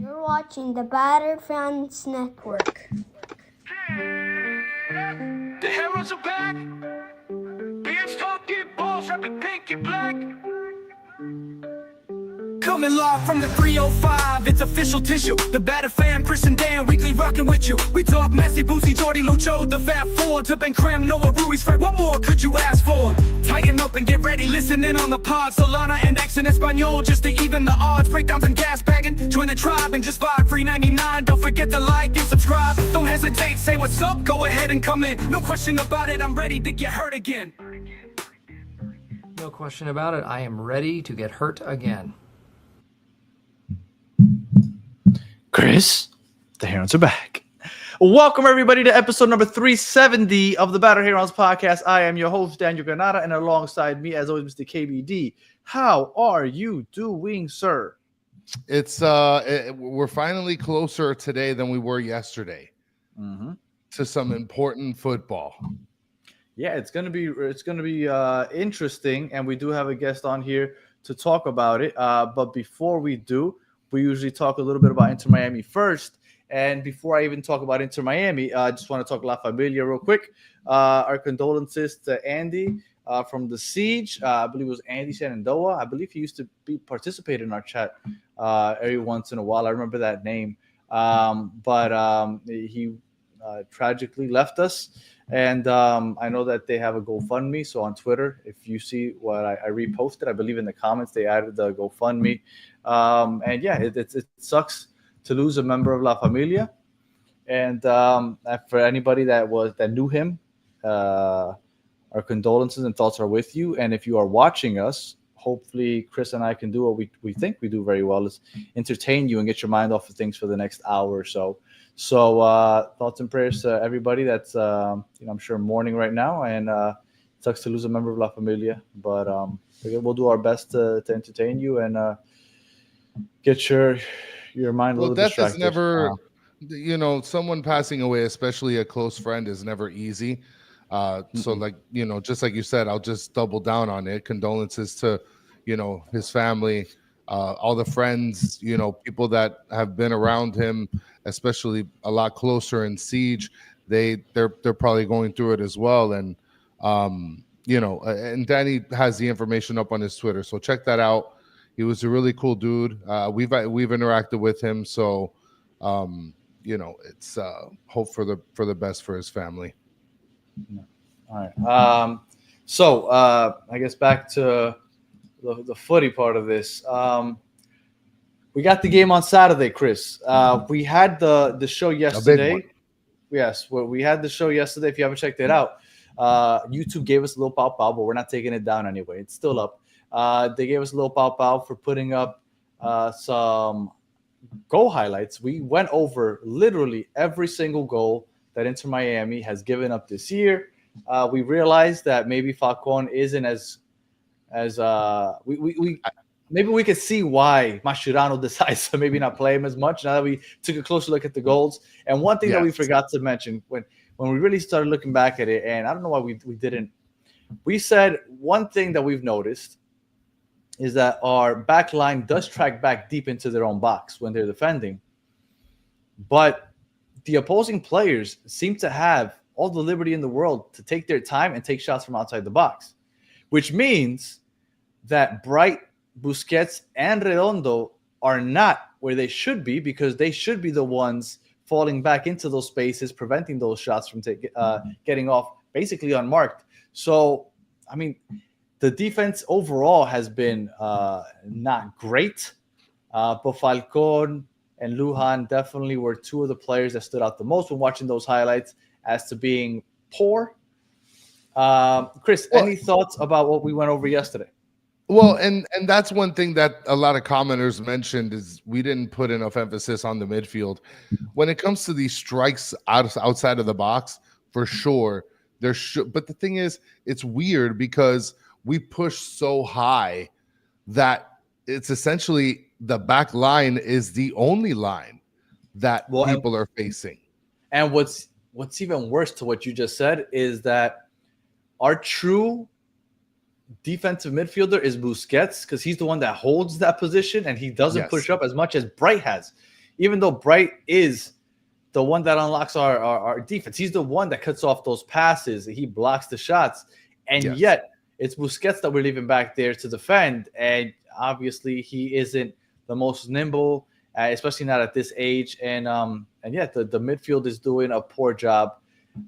You're watching the Batter Fans Network. The heroes are back. Beards talking balls, rapping pink and black. Coming live from the 305, it's official tissue. The Batter Fan, Chris and Dan, weekly rocking with you. We talk Messi, Boosie, Jordy, Lucho, the Fat Four, to Ben Cram, Noah, Ruiz, Fred. What more could you ask for? Tighten up and get ready, listen in on the pod. Solana and X in Espanol, just to even the odds. Breakdowns and gas bagging, join the tribe and just vibe. Free 99, don't forget to like and subscribe. Don't hesitate, say what's up, go ahead and come in. No question about it, I'm ready to get hurt again. No question about it, I am ready to get hurt again. Chris, the Herons are back. Welcome, everybody, to episode number 370 of the Batter Herons podcast. I am your host, Daniel Granada, and alongside me, as always, Mr. KBD. How are you doing, sir? It's we're finally closer today than we were yesterday to some important football. Yeah, it's gonna be interesting, and we do have a guest on here to talk about it. But before we do, we usually talk a little bit about Inter Miami first. And before I even talk about Inter Miami, I just want to talk La Familia real quick. Our condolences to Andy from the Siege. I believe it was Andy Shenandoah. I believe he used to participate in our chat every once in a while. I remember that name. But he tragically left us. And I know that they have a GoFundMe. So on Twitter, if you see what I reposted, I believe in the comments they added the GoFundMe. And yeah, it sucks to lose a member of La Familia. And for anybody that knew him, our condolences and thoughts are with you. And if you are watching us, hopefully Chris and I can do what we think we do very well, is entertain you and get your mind off of things for the next hour or so. So thoughts and prayers to everybody that's I'm sure mourning right now, and it sucks to lose a member of La Familia, but we'll do our best to entertain you and get your mind a little death distracted. is never, someone passing away, especially a close friend, is never easy. So just like you said, I'll just double down on it. Condolences to, his family, all the friends, people that have been around him, especially a lot closer in Siege. They're probably going through it as well. And, and Danny has the information up on his Twitter. So check that out. He was a really cool dude. We've interacted with him. So, it's hope for the best for his family. All right. So I guess back to the footy part of this. We got the game on Saturday, Chris. We had the show yesterday. Yes, we had the show yesterday. If you haven't checked it out, YouTube gave us a little pow, but we're not taking it down anyway. It's still up. They gave us a little pow for putting up some goal highlights. We went over literally every single goal that Inter Miami has given up this year. We realized that maybe Falcon isn't as maybe we could see why Mascherano decides to maybe not play him as much now that we took a closer look at the goals. And one thing that we forgot to mention when we really started looking back at it, and I don't know why we didn't, we said one thing that we've noticed is that our back line does track back deep into their own box when they're defending. But the opposing players seem to have all the liberty in the world to take their time and take shots from outside the box, which means that Bright, Busquets, and Redondo are not where they should be, because they should be the ones falling back into those spaces, preventing those shots from getting off basically unmarked. So, I mean, the defense overall has been not great, but Falcon and Lujan definitely were two of the players that stood out the most when watching those highlights as to being poor. Chris, any thoughts about what we went over yesterday? Well, and that's one thing that a lot of commenters mentioned is we didn't put enough emphasis on the midfield. When it comes to these strikes outside of the box, for sure, there should. But the thing is, it's weird because we push so high that it's essentially the back line is the only line that people are facing. And what's even worse to what you just said is that our true defensive midfielder is Busquets, because he's the one that holds that position and he doesn't push up as much as Bright has. even though Bright is the one that unlocks our defense. He's the one that cuts off those passes. He blocks the shots. And Yes. yet it's Busquets that we're leaving back there to defend. And obviously he isn't the most nimble, especially not at this age. And yeah, the midfield is doing a poor job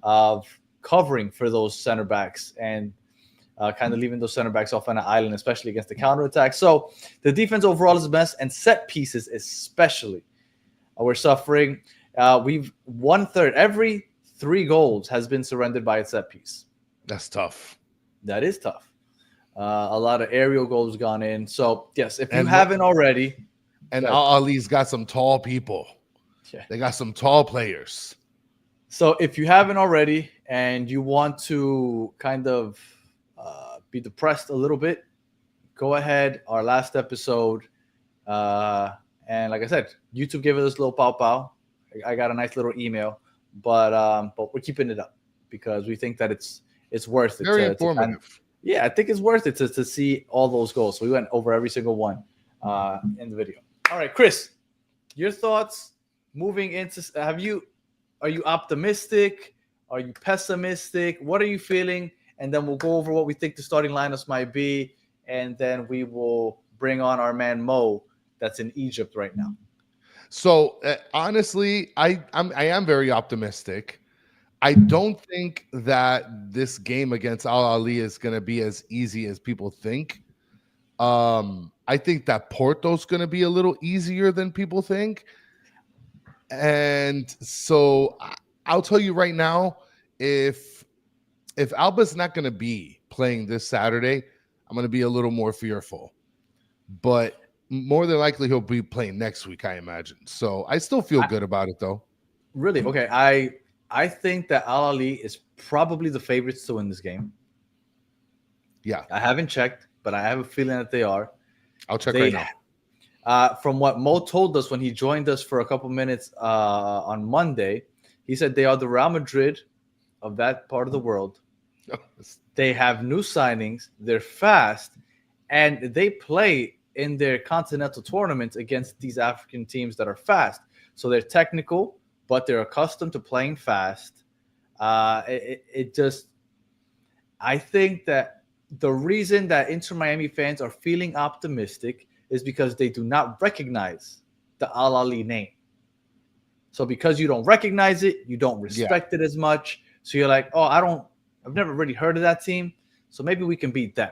of covering for those center backs and kind of leaving those center backs off on an island, especially against the counterattack. So the defense overall is a mess, and set pieces especially. We're suffering. We've 1/3. Every 3 goals has been surrendered by a set piece. That's tough. That is tough. A lot of aerial goals gone in. So, yes, if you And haven't already. And Ahly's got some tall people. Yeah. They got some tall players. So if you haven't already and you want to kind of be depressed a little bit, go ahead. Our last episode. And like I said, YouTube gave us a little pow. I got a nice little email, but we're keeping it up because we think that it's worth it. Very informative. Yeah, I think it's worth it to see all those goals. So we went over every single one in the video. All right, Chris, your thoughts moving into? Are you optimistic? Are you pessimistic? What are you feeling? And then we'll go over what we think the starting lineups might be, and then we will bring on our man Mo, that's in Egypt right now. So honestly, I am very optimistic. I don't think that this game against Al Ahly is going to be as easy as people think. I think that Porto's going to be a little easier than people think. And so I'll tell you right now, if Alba's not going to be playing this Saturday, I'm going to be a little more fearful. But more than likely, he'll be playing next week, I imagine. So I still feel good about it, though. Really? Okay. I think that Al Ahly is probably the favorites to win this game. Yeah. I haven't checked, but I have a feeling that they are. I'll check right now. From what Mo told us when he joined us for a couple minutes on Monday, he said they are the Real Madrid of that part of the world. They have new signings. They're fast, and they play in their continental tournaments against these African teams that are fast. So they're technical, but they're accustomed to playing fast. I think that the reason that Inter Miami fans are feeling optimistic is because they do not recognize the Al Ahly name. So because you don't recognize it, you don't respect it as much. So you're like, I've never really heard of that team. So maybe we can beat them.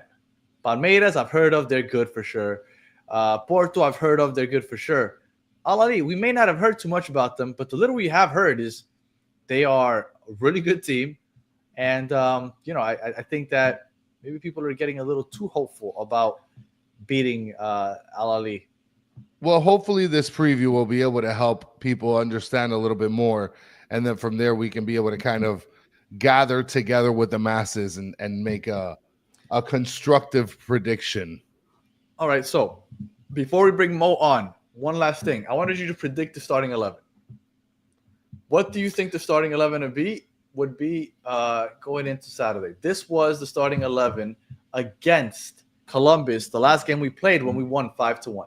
Palmeiras, I've heard of, they're good for sure. Porto, I've heard of, they're good for sure. Al Ahly, we may not have heard too much about them, but the little we have heard is they are a really good team. And, I think that maybe people are getting a little too hopeful about beating Al Ahly. Well, hopefully this preview will be able to help people understand a little bit more. And then from there, we can be able to kind of gather together with the masses and make a constructive prediction. All right, so before we bring Mo on, one last thing. I wanted you to predict the starting 11. What do you think the starting 11 would be going into Saturday? This was the starting 11 against Columbus, the last game we played when we won 5-1.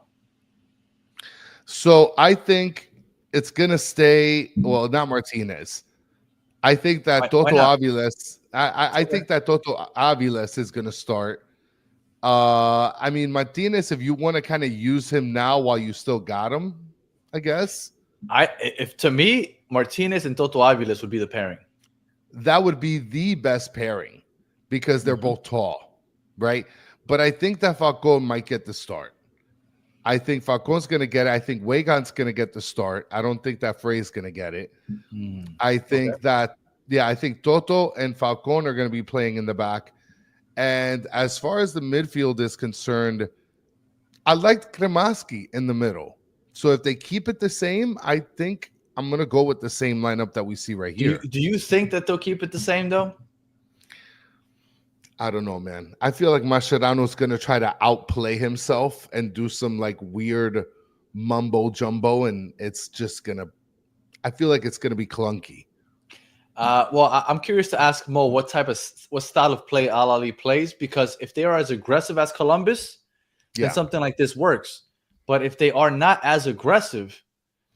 So I think it's going to stay, well, not Martinez. I think that Toto Aviles, I think that Toto Aviles is going to start. I mean, Martinez, if you want to kind of use him now while you still got him, I guess. If to me, Martinez and Toto Aviles would be the pairing. That would be the best pairing because they're both tall, right? But I think that Falcon might get the start. I think Falcon's going to get it. I think Wagon's going to get the start. I don't think that Frey's going to get it. I think I think Toto and Falcon are going to be playing in the back. And as far as the midfield is concerned, I liked Kremaski in the middle. So if they keep it the same, I think I'm going to go with the same lineup that we see right here. Do you think that they'll keep it the same, though? I don't know, man. I feel like Mascherano's going to try to outplay himself and do some like weird mumbo jumbo, and it's just going to – I feel like it's going to be clunky. Well, I'm curious to ask Mo what style of play Al Ahly plays, because if they are as aggressive as Columbus, then something like this works. But if they are not as aggressive,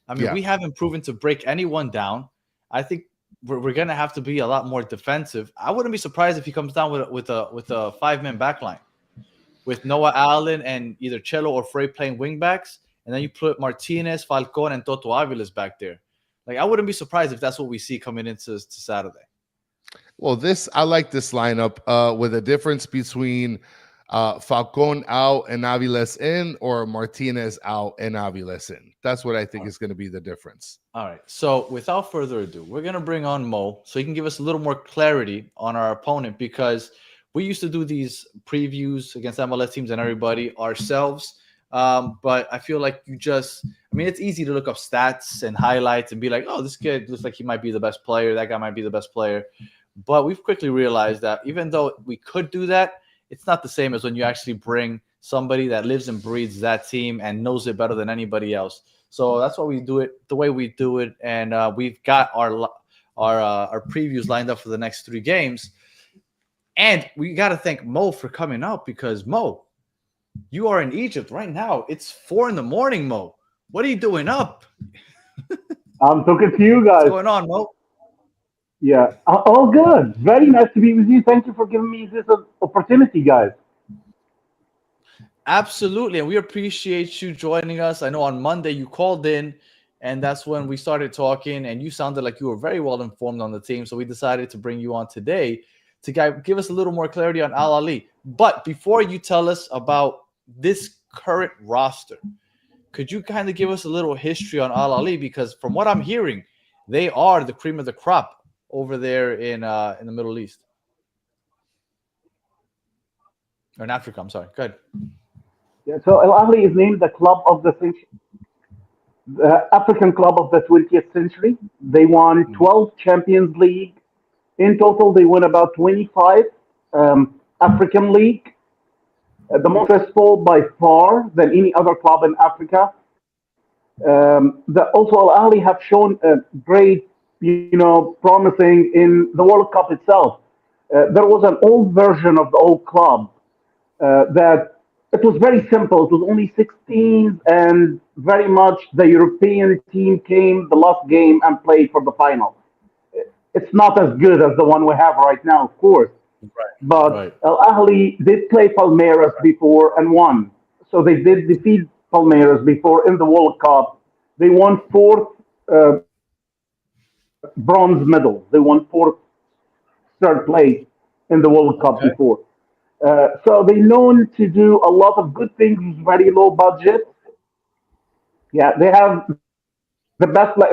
I mean, we haven't proven to break anyone down. I think we're going to have to be a lot more defensive. I wouldn't be surprised if he comes down with a 5-man backline with Noah Allen and either Cello or Frey playing wingbacks, and then you put Martinez, Falcon, and Toto Aviles back there. Like, I wouldn't be surprised if that's what we see coming into Saturday. Well, I like this lineup with a difference between Falcon out and Aviles in, or Martinez out and Aviles in. That's what I think is going to be the difference. All right. So without further ado, we're going to bring on Mo so he can give us a little more clarity on our opponent, because we used to do these previews against MLS teams and everybody ourselves. But I feel like it's easy to look up stats and highlights and be like, oh, this kid looks like he might be the best player. That guy might be the best player. But we've quickly realized that even though we could do that, it's not the same as when you actually bring somebody that lives and breathes that team and knows it better than anybody else. So that's why we do it the way we do it. And we've got our previews lined up for the next 3 games. And we got to thank Mo for coming out, because Mo, you are in Egypt right now. It's 4 a.m, Mo. What are you doing up? I'm talking to you guys. What's going on, Mo? Yeah, all good. Very nice to be with you. Thank you for giving me this opportunity, guys. Absolutely. And we appreciate you joining us. I know on Monday you called in, and that's when we started talking, and you sounded like you were very well informed on the team. So we decided to bring you on today to give us a little more clarity on Al Ahly. But before you tell us about this current roster, could you kind of give us a little history on Al Ahly? Because from what I'm hearing, they are the cream of the crop over there in the Middle East. Or in Africa, I'm sorry. Go ahead. Yeah, so Al Ahly is named the club of the century, the African club of the 20th century. They won 12 Champions League. In total, they won about 25 African League, the most successful by far than any other club in Africa. Also, Al Ahly have shown great, promising in the World Cup itself. There was an old version of the old club that it was very simple. It was only 16s, and very much the European team came the last game and played for the final. It's not as good as the one we have right now, of course. But Al Ahly did play Palmeiras before and won. So they did defeat Palmeiras before in the World Cup. They won 4th bronze medal. They won 4th, 3rd place in the World Cup before. So they known to do a lot of good things with very low budget. Yeah, they have the best, like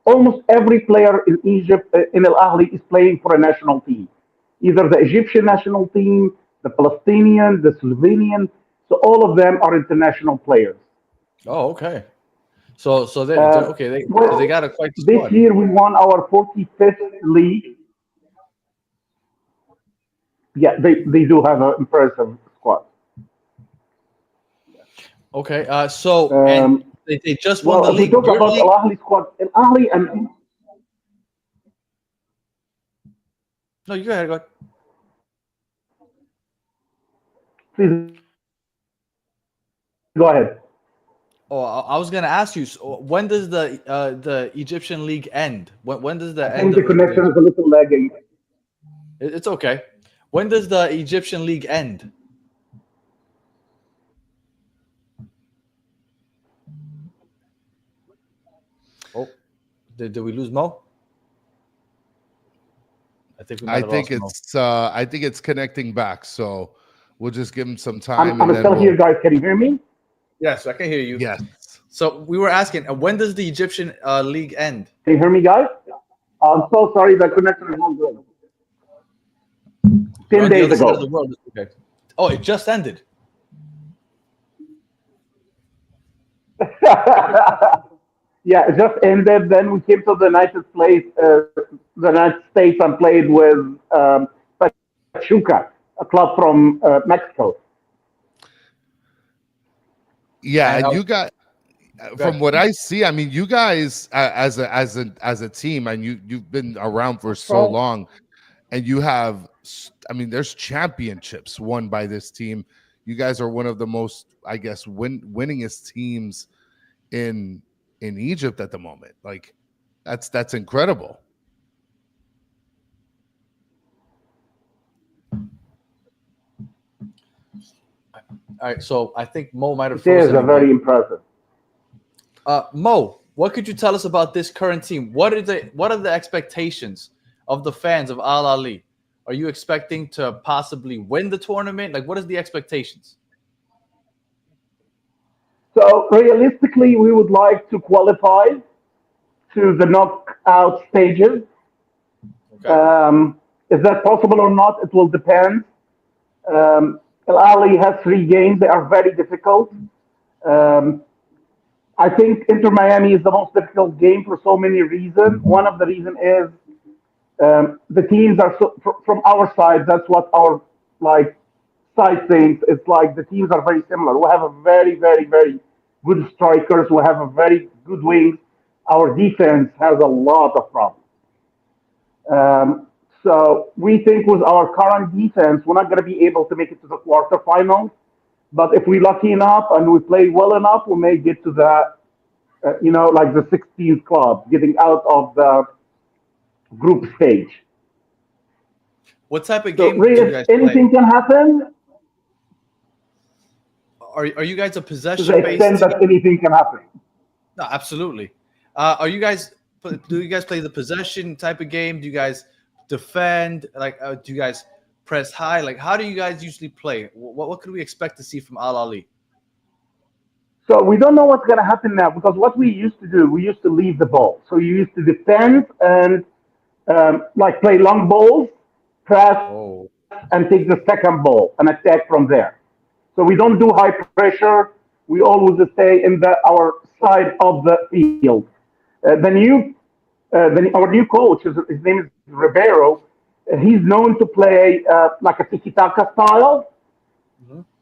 almost every player in Egypt, in Al Ahly, is playing for a national team. Either the Egyptian national team, the Palestinian, the Slovenian. So all of them are international players. Oh, okay. So they got a quite squad. This year we won our 45th league. Yeah, they do have an impressive squad. Okay, and they just won the league. We talk about Al Ahly squad. Al Ahly and no, you go ahead. Go ahead. Please go ahead. Oh, I was gonna ask you. So when does the Egyptian league end? When does the I end? think the connection is a little lagging. It's okay. When does the Egyptian league end? Oh, did we lose Mo? I think it's connecting back. So we'll just give him some time. I'm still here, guys. Can you hear me? Yes, I can hear you. Yes. So we were asking, when does the Egyptian league end? Can you hear me, guys? I'm so sorry, the connection is not good. 10 days ago. The world. Okay. Oh, it just ended. Yeah, it just ended. Then we came to the United States, and played with Pachuca, a club from Mexico. Yeah, and you got, from what I see, I mean, you guys as a team, and you've been around for so long, and you have, I mean, there's championships won by this team. You guys are one of the most, I guess, winningest teams in in Egypt at the moment. Like that's incredible. All right, so I think Mo might have It is frozen a again. very impressive. Mo, what could you tell us about this current team? What are the expectations of the fans of Al Ahly? Are you expecting to possibly win the tournament? Like, what is the expectations? So realistically, we would like to qualify to the knockout stages. Okay. Is that possible or not? It will depend. Al Ahly has 3 games. They are very difficult. Um, I think Inter Miami is the most difficult game for so many reasons. One of the reasons is the teams are from our side. That's what our like side thinks. It's like the teams are very similar. We have a very, very, very good strikers. We have a very good wings. Our defense has a lot of problems. Um, so we think with our current defense, we're not going to be able to make it to the quarterfinals. But if we're lucky enough and we play well enough, we may get to the, like the 16th club, getting out of the group stage. What type of So game do you really, guys play? anything can happen Are you guys a to the possession-based extent team? that anything can happen. No, absolutely. Do you guys play the possession type of game? Do you guys defend? Like, do you guys press high? Like, how do you guys usually play? What could we expect to see from Al Ahly? So we don't know what's going to happen now because what we used to do, we used to leave the ball. So you used to defend and like play long balls, press, Oh, and take the second ball and attack from there. So we don't do high pressure. We always stay in our side of the field. Our new coach, his name is Ribeiro. He's known to play like a tiki-taka style.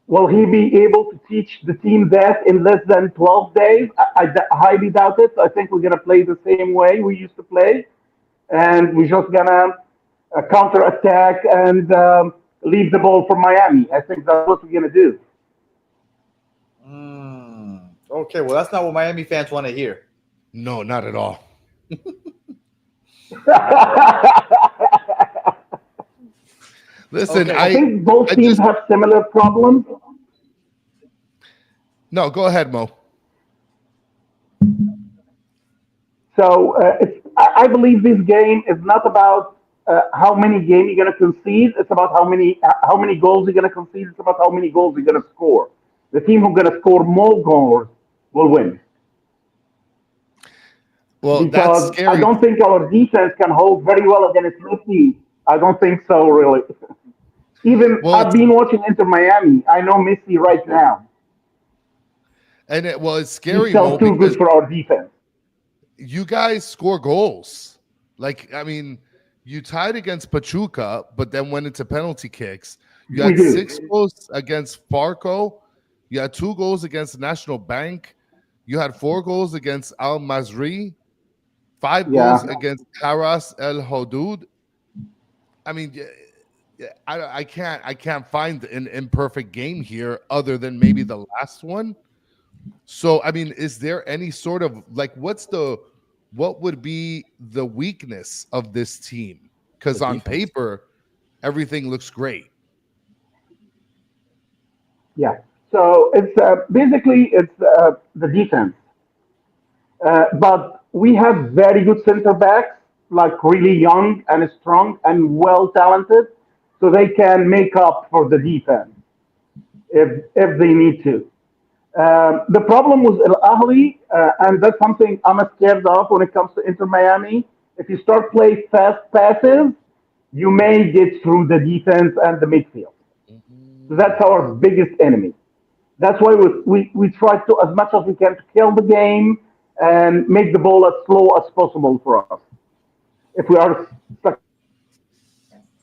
Will he be able to teach the team that in less than 12 days? I highly doubt it. I think we're going to play the same way we used to play. And we're just going to counter attack and leave the ball for Miami. I think that's what we're going to do. okay. Well, that's not what Miami fans want to hear. No, not at all. Listen, Okay. I think both teams have similar problems. No, go ahead, Mo. So I believe this game is not about how many games you're going to concede. It's about how many goals you're going to concede. It's about how many goals you're going to score. The team who's going to score more goals will win. Well, Because that's scary. I don't think our defense can hold very well against Messi. I don't think so, really. Even Well, I've been watching Inter Miami. I know Messi right now. And it's He's scary, still Mo, too because good for our defense. you guys score goals. Like, I mean, you tied against Pachuca, but then went into penalty kicks. You had We do. 6 goals against Farco. You had 2 goals against National Bank. You had 4 goals against Al Masri. 5 Yeah. goals against Haras El Hodood. I mean, I can't find an imperfect game here other than maybe the last one. So, I mean, is there any sort of like what would be the weakness of this team? Because The on defense. paper, everything looks great. Yeah. So it's basically the defense. But we have very good center backs, like really young and strong and well talented, so they can make up for the defense if they need to. The problem with Al Ahly, and that's something I'm scared of when it comes to Inter Miami. If you start playing fast passes, you may get through the defense and the midfield. So that's our biggest enemy. That's why we try to, as much as we can, to kill the game and make the ball as slow as possible for us. If we are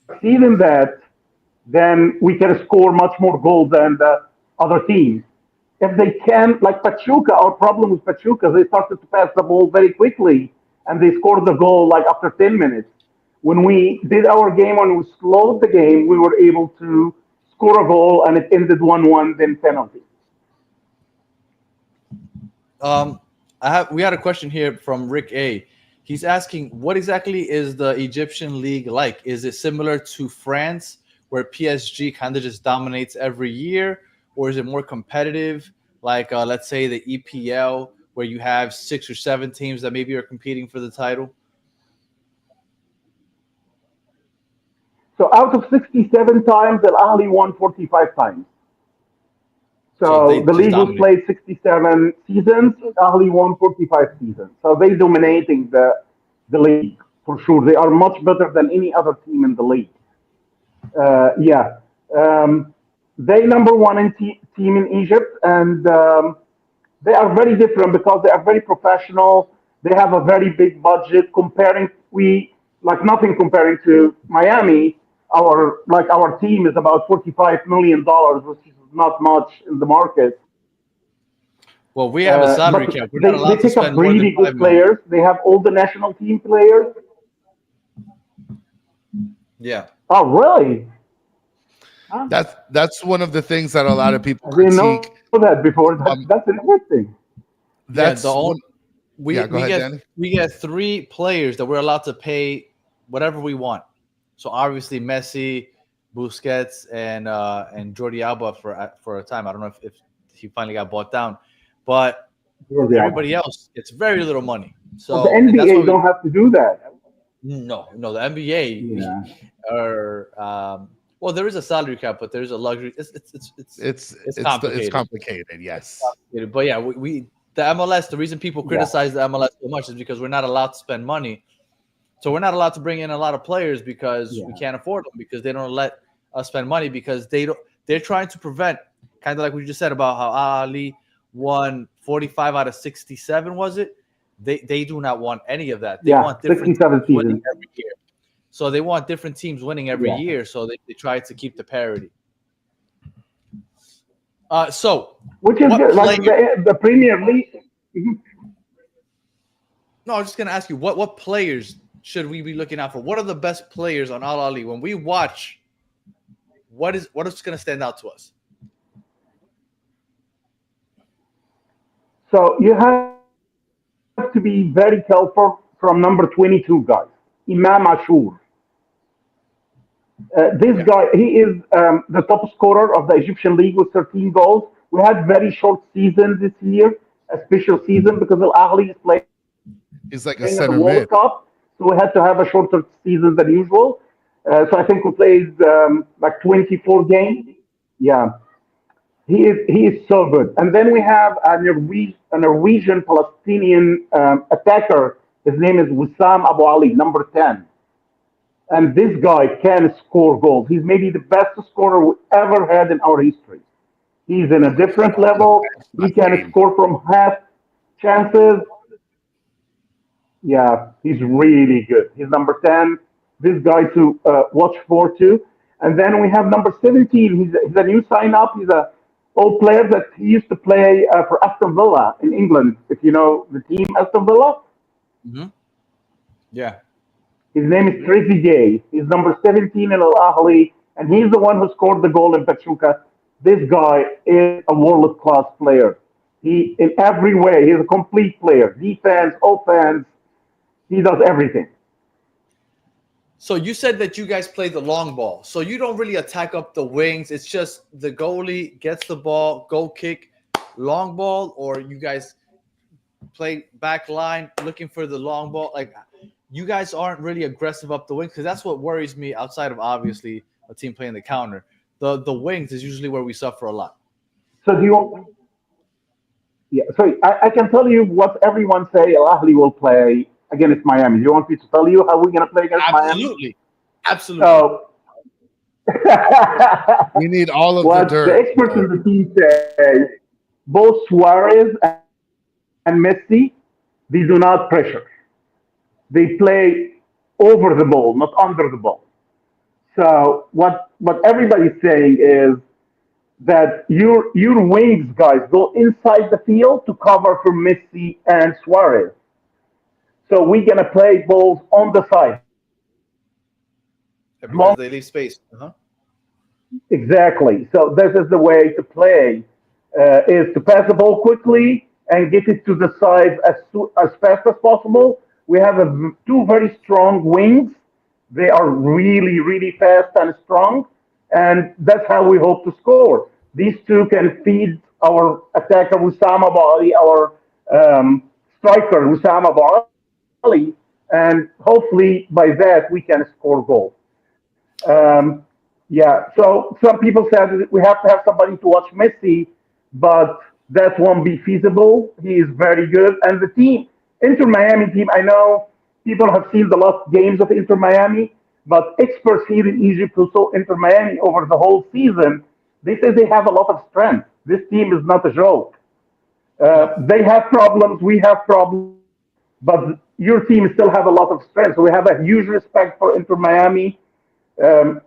succeed in that, then we can score much more goals than the other teams. If they can, like Pachuca, our problem with Pachuca, they started to pass the ball very quickly and they scored the goal like after 10 minutes. When we did our game, when we slowed the game, we were able to score a goal and it ended 1-1, then penalty. We had a question here from Rick A. He's asking, what exactly is the Egyptian league like? Is it similar to France, where PSG kind of just dominates every year, or is it more competitive, like let's say the EPL, where you have 6 or 7 teams that maybe are competing for the title? So out of 67 times, Al Ahly won 45 times. So So they the just league was dominate. played 67 seasons. Ahly won 45 seasons. So they dominating the league for sure. They are much better than any other team in the league. Yeah. They number one team in Egypt, and they are very different because they are very professional. They have a very big budget comparing we like nothing comparing to Miami. Our team is about $45 million, which is not much in the market. Well, we have a salary But cap. We're not they allowed to pick up spend more than really good 5 million. players. They have all the national team players. Yeah. Oh, really? Huh? That's one of the things that a lot of people I didn't know critique. that before. Um, That's interesting. that's the one. we Yeah, go we ahead, get Danny. we get 3 players that we're allowed to pay whatever we want. So obviously Messi, Busquets, and Jordi Alba for a time. I don't know if he finally got bought down, but everybody else gets very little money. But the So and that's why NBA don't have to do that. no, the NBA Yeah. are well, there is a salary cap, but there's a luxury. It's complicated. It's complicated. Yes. But yeah, we the MLS. The reason people criticize the MLS so much is because we're not allowed to spend money. So we're not allowed to bring in a lot of players because we can't afford them, because they don't let us spend money, because they're trying to prevent, kind of like we just said about how Ahly won 45 out of 67, was it? They do not want any of that. They want different 67 teams winning seasons. every year. So they want different teams winning every year, so they try to keep the parity. So Which is what good. Like player- the Premier League. Mhm. No, I was just gonna ask you what players should we be looking out for? What are the best players on Al Ahly when we watch? What is going to stand out to us? So you have to be very careful from number 22, guys. Imam Ashur. This guy, he is the top scorer of the Egyptian league with 13 goals. We had very short season this year, a special season because Al Ahly is playing He's like a in the center World mid. Cup, so we had to have a shorter season than usual. So I think we played like 24 games. Yeah, he is so good. And then we have a Norwegian Palestinian attacker. His name is Wissam Abu Ali, number 10. And this guy can score goals. He's maybe the best scorer we ever had in our history. He's in a different level. He can score from half chances. Yeah, he's really good. He's number 10. This guy to watch for too. And then we have number 17. He's a new sign up. He's a old player that he used to play for Aston Villa in England. If you know the team Aston Villa. Mm-hmm. Yeah. His name is Trezeguet. He's number 17 in Al Ahly, and he's the one who scored the goal in Pachuca. This guy is a world-class player. He, in every way, he's a complete player. Defense, offense, he does everything. So you said that you guys play the long ball. So you don't really attack up the wings. It's just the goalie gets the ball, goal kick, long ball, or you guys play back line looking for the long ball. Like, you guys aren't really aggressive up the wings, because that's what worries me outside of obviously a team playing the counter. The wings is usually where we suffer a lot. So do you want? Yeah. So I can tell you what everyone say. Al Ahly will play against Miami. Do you want me to tell you how we're gonna play against Miami? Absolutely. So We need all of what the the dirt. experts in the team say, both Suarez and Messi, they do not pressure. They play over the ball, not under the ball. So what everybody's saying is that your wings guys go inside the field to cover for Messi and Suarez. So we're gonna play balls on the side. Because they leave space. Uh-huh. Exactly. So this is the way to play: is to pass the ball quickly and get it to the sides as fast as possible. We have two very strong wings. They are really, really fast and strong, and that's how we hope to score. These two can feed our attacker Wissam Abali, our striker Wissam Abali, and hopefully by that we can score goals. Um, yeah, so some people said that we have to have somebody to watch Messi, but that won't be feasible. He is very good. And the team, Inter Miami team, I know people have seen the last games of Inter Miami, but experts here in Egypt who saw Inter Miami over the whole season, they say they have a lot of strength. This team is not a joke. They have problems, we have problems, but your team still have a lot of strength. So we have a huge respect for Inter Miami,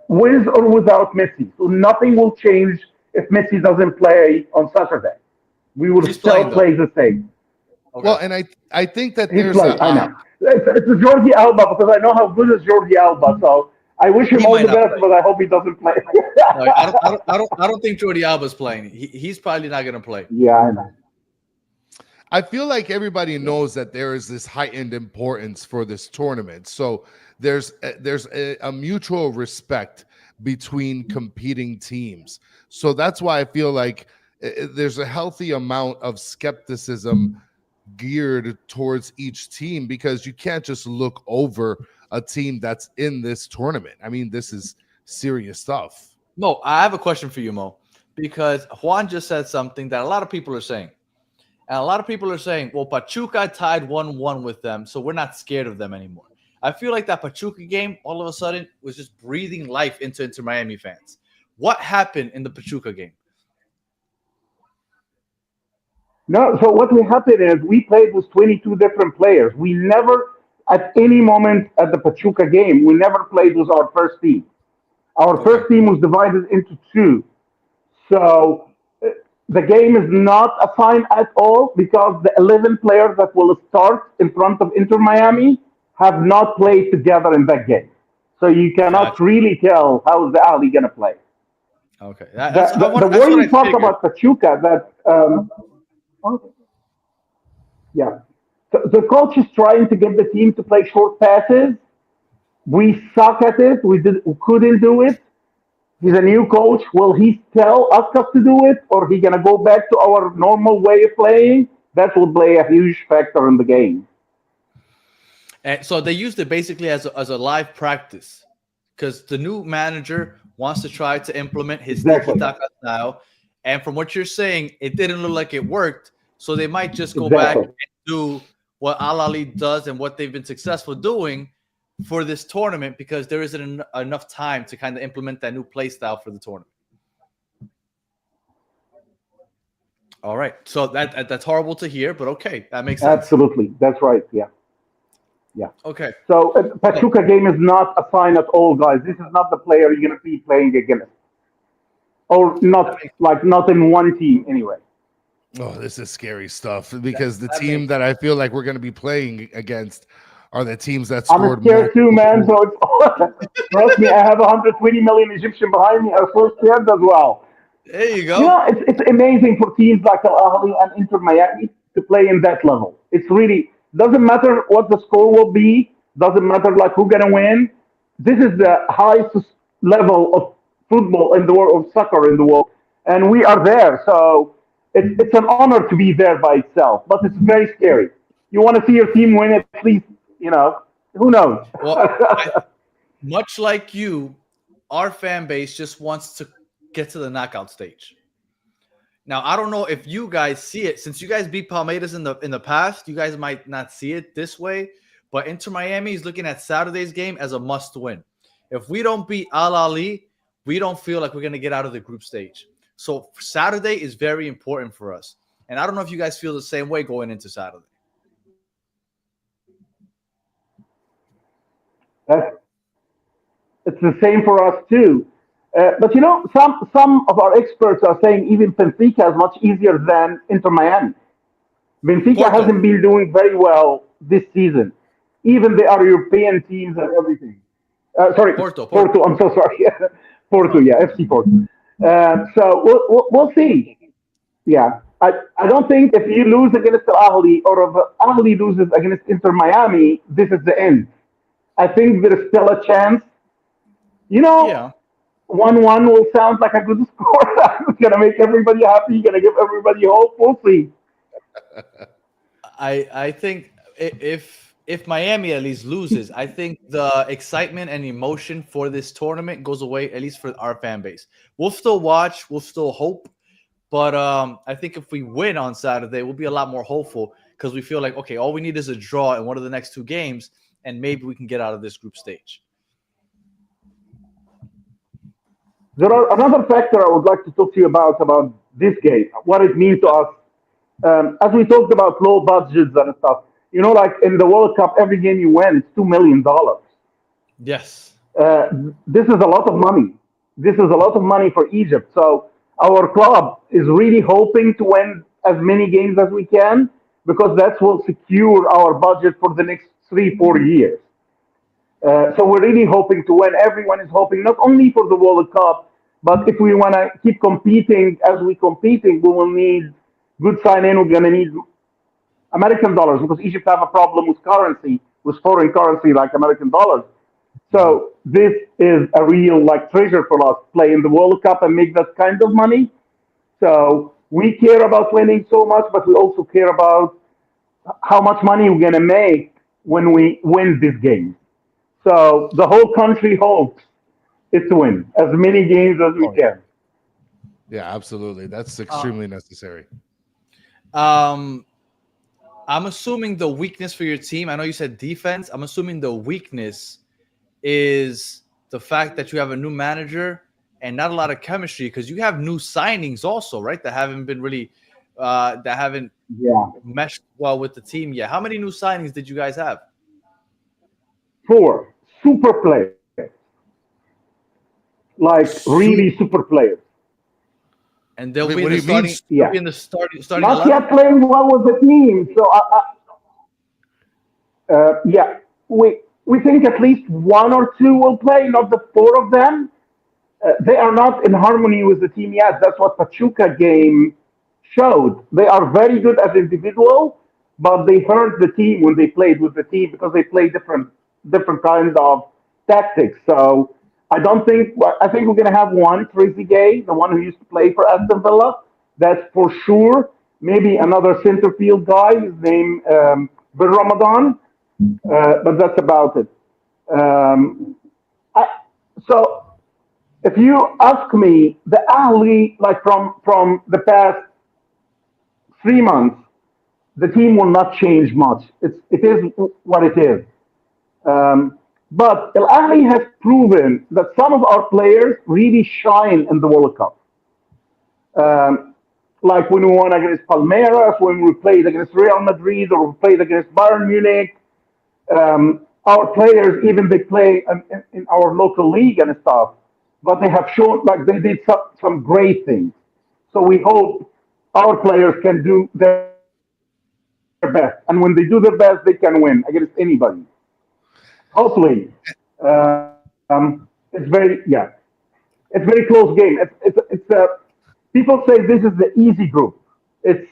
with or without Messi. So nothing will change if Messi doesn't play on Saturday. We will He's still playing, play the same. Okay. Well, and I think that He's there's playing, I know. It's a Jordi Alba because I know how good is Jordi Alba. So I wish him He all might the not best, play. but I hope he doesn't play. No, I don't think Jordi Alba's playing. He's probably not going to play. Yeah, I know. I feel like everybody knows that there is this heightened importance for this tournament. So there's a mutual respect between competing teams. So that's why I feel like there's a healthy amount of skepticism geared towards each team, because you can't just look over a team that's in this tournament. I mean, this is serious stuff. Mo, I have a question for you, Mo, because Juan just said something that a lot of people are saying. And a lot of people are saying, well, Pachuca tied 1-1 with them, so we're not scared of them anymore. I feel like that Pachuca game all of a sudden was just breathing life into Inter Miami fans. What happened in the Pachuca game? No, so what will happen is we played with 22 different players. We never, at any moment at the Pachuca game, we never played with our first team. Our first team was divided into two. So the game is not assigned at all because the 11 players that will start in front of Inter Miami have not played together in that game. So you cannot really tell how is the Ahly going to play. Okay. The way you talk about Pachuca, that yeah, the coach is trying to get the team to play short passes. We suck at it. We couldn't do it. He's a new coach. Will he tell us to do it, or he gonna go back to our normal way of playing? That will play a huge factor in the game. And so they used it basically as a live practice, because the new manager wants to try to implement his tiki-taka style. And from what you're saying, it didn't look like it worked. So they might just go back and do what Ahly does and what they've been successful doing for this tournament, because there isn't enough time to kind of implement that new play style for the tournament. All right. So that's horrible to hear, but okay. That makes sense. Absolutely. That's right. Yeah. Yeah. Okay. So Pachuca game is not a sign at all, guys. This is not the player you're going to be playing against. Or not in one team anyway. Oh, this is scary stuff, because the team that I feel like we're going to be playing against are the teams that scored. I'm scared too, man. So it's, trust me, I have 120 million Egyptian behind me. I'm so scared as well. There you go. You know, it's amazing for teams like Al Ahly and Inter Miami to play in that level. It's really doesn't matter what the score will be. Doesn't matter like who's gonna win. This is the highest level of football in the world, of soccer in the world, and we are there. So it's an honor to be there by itself, but it's very scary. You want to see your team win at least, who knows? Well, much like you, our fan base just wants to get to the knockout stage. Now, I don't know if you guys see it. Since you guys beat Palmeiras in the past, you guys might not see it this way, but Inter Miami is looking at Saturday's game as a must-win. If we don't beat Al Ahly, we don't feel like we're going to get out of the group stage. So Saturday is very important for us. And I don't know if you guys feel the same way going into Saturday. It's the same for us too. But some of our experts are saying even Benfica is much easier than Inter Miami. Benfica hasn't been doing very well this season. Even they are European teams and everything. Sorry, Porto. I'm so sorry. Porto, yeah, FC Porto. So we'll see. Yeah, I don't think if you lose against Ahly or if Ahly loses against Inter Miami, this is the end. I think there is still a chance. You know, Yeah, 1-1 will sound like a good score. It's gonna make everybody happy. Gonna give everybody hope. We'll see. I think if Miami at least loses, I think the excitement and emotion for this tournament goes away, at least for our fan base. We'll still watch, we'll still hope, but I think if we win on Saturday, we'll be a lot more hopeful because we feel like, okay, all we need is a draw in one of the next two games, and maybe we can get out of this group stage. There are another factor I would like to talk to you about this game. What it means to us. As we talked about low budgets and stuff. You know, like in the World Cup, every game you win, it's $2 million. Yes. Uh, this is a lot of money. This is a lot of money for Egypt. So our club is really hoping to win as many games as we can because that will secure our budget for the next 3, 4 years. So we're really hoping to win. Everyone is hoping not only for the World Cup, but if we want to keep competing as we competing, we will need good sign in. We're going to need American dollars because Egypt have a problem with currency, with foreign currency like American dollars. So this is a real like treasure for us, play in the World Cup and make that kind of money. So we care about winning so much, but we also care about how much money we're gonna make when we win this game. So the whole country hopes is to win as many games as we Oh, yeah. can. Yeah, absolutely. That's extremely necessary. Um, I'm assuming the weakness for your team, I know you said defense. I'm assuming the weakness is the fact that you have a new manager and not a lot of chemistry because you have new signings also, right? That haven't been really, that haven't Yeah, meshed well with the team yet. How many new signings did you guys have? 4 super players, like Su- really super players. And they'll Wait, be what in do the you mean? starting. They'll Yeah, be in the starting not 11. yet playing well with the team. So yeah, we think at least 1 or 2 will play, not the 4 of them. They are not in harmony with the team yet. That's what Pachuca game showed. They are very good as individual, but they hurt the team when they played with the team because they play different kinds of tactics. So I don't think I think we're gonna have one Trezeguet, the one who used to play for Aston Villa. That's for sure. Maybe another center field guy. His name Ben Ramadan, but that's about it. Um, I, so if you ask me, the Ahly, like from the past 3 months, the team will not change much. It is what it is. Um, but Al Ahly has proven that some of our players really shine in the World Cup. Um, like when we won against Palmeiras, when we played against Real Madrid, or we played against Bayern Munich. Our players, even they play in our local league and stuff, but they have shown like they did some great things. So we hope our players can do their best, and when they do their best, they can win against anybody. Hopefully, it's it's very close game. People say this is the easy group. It's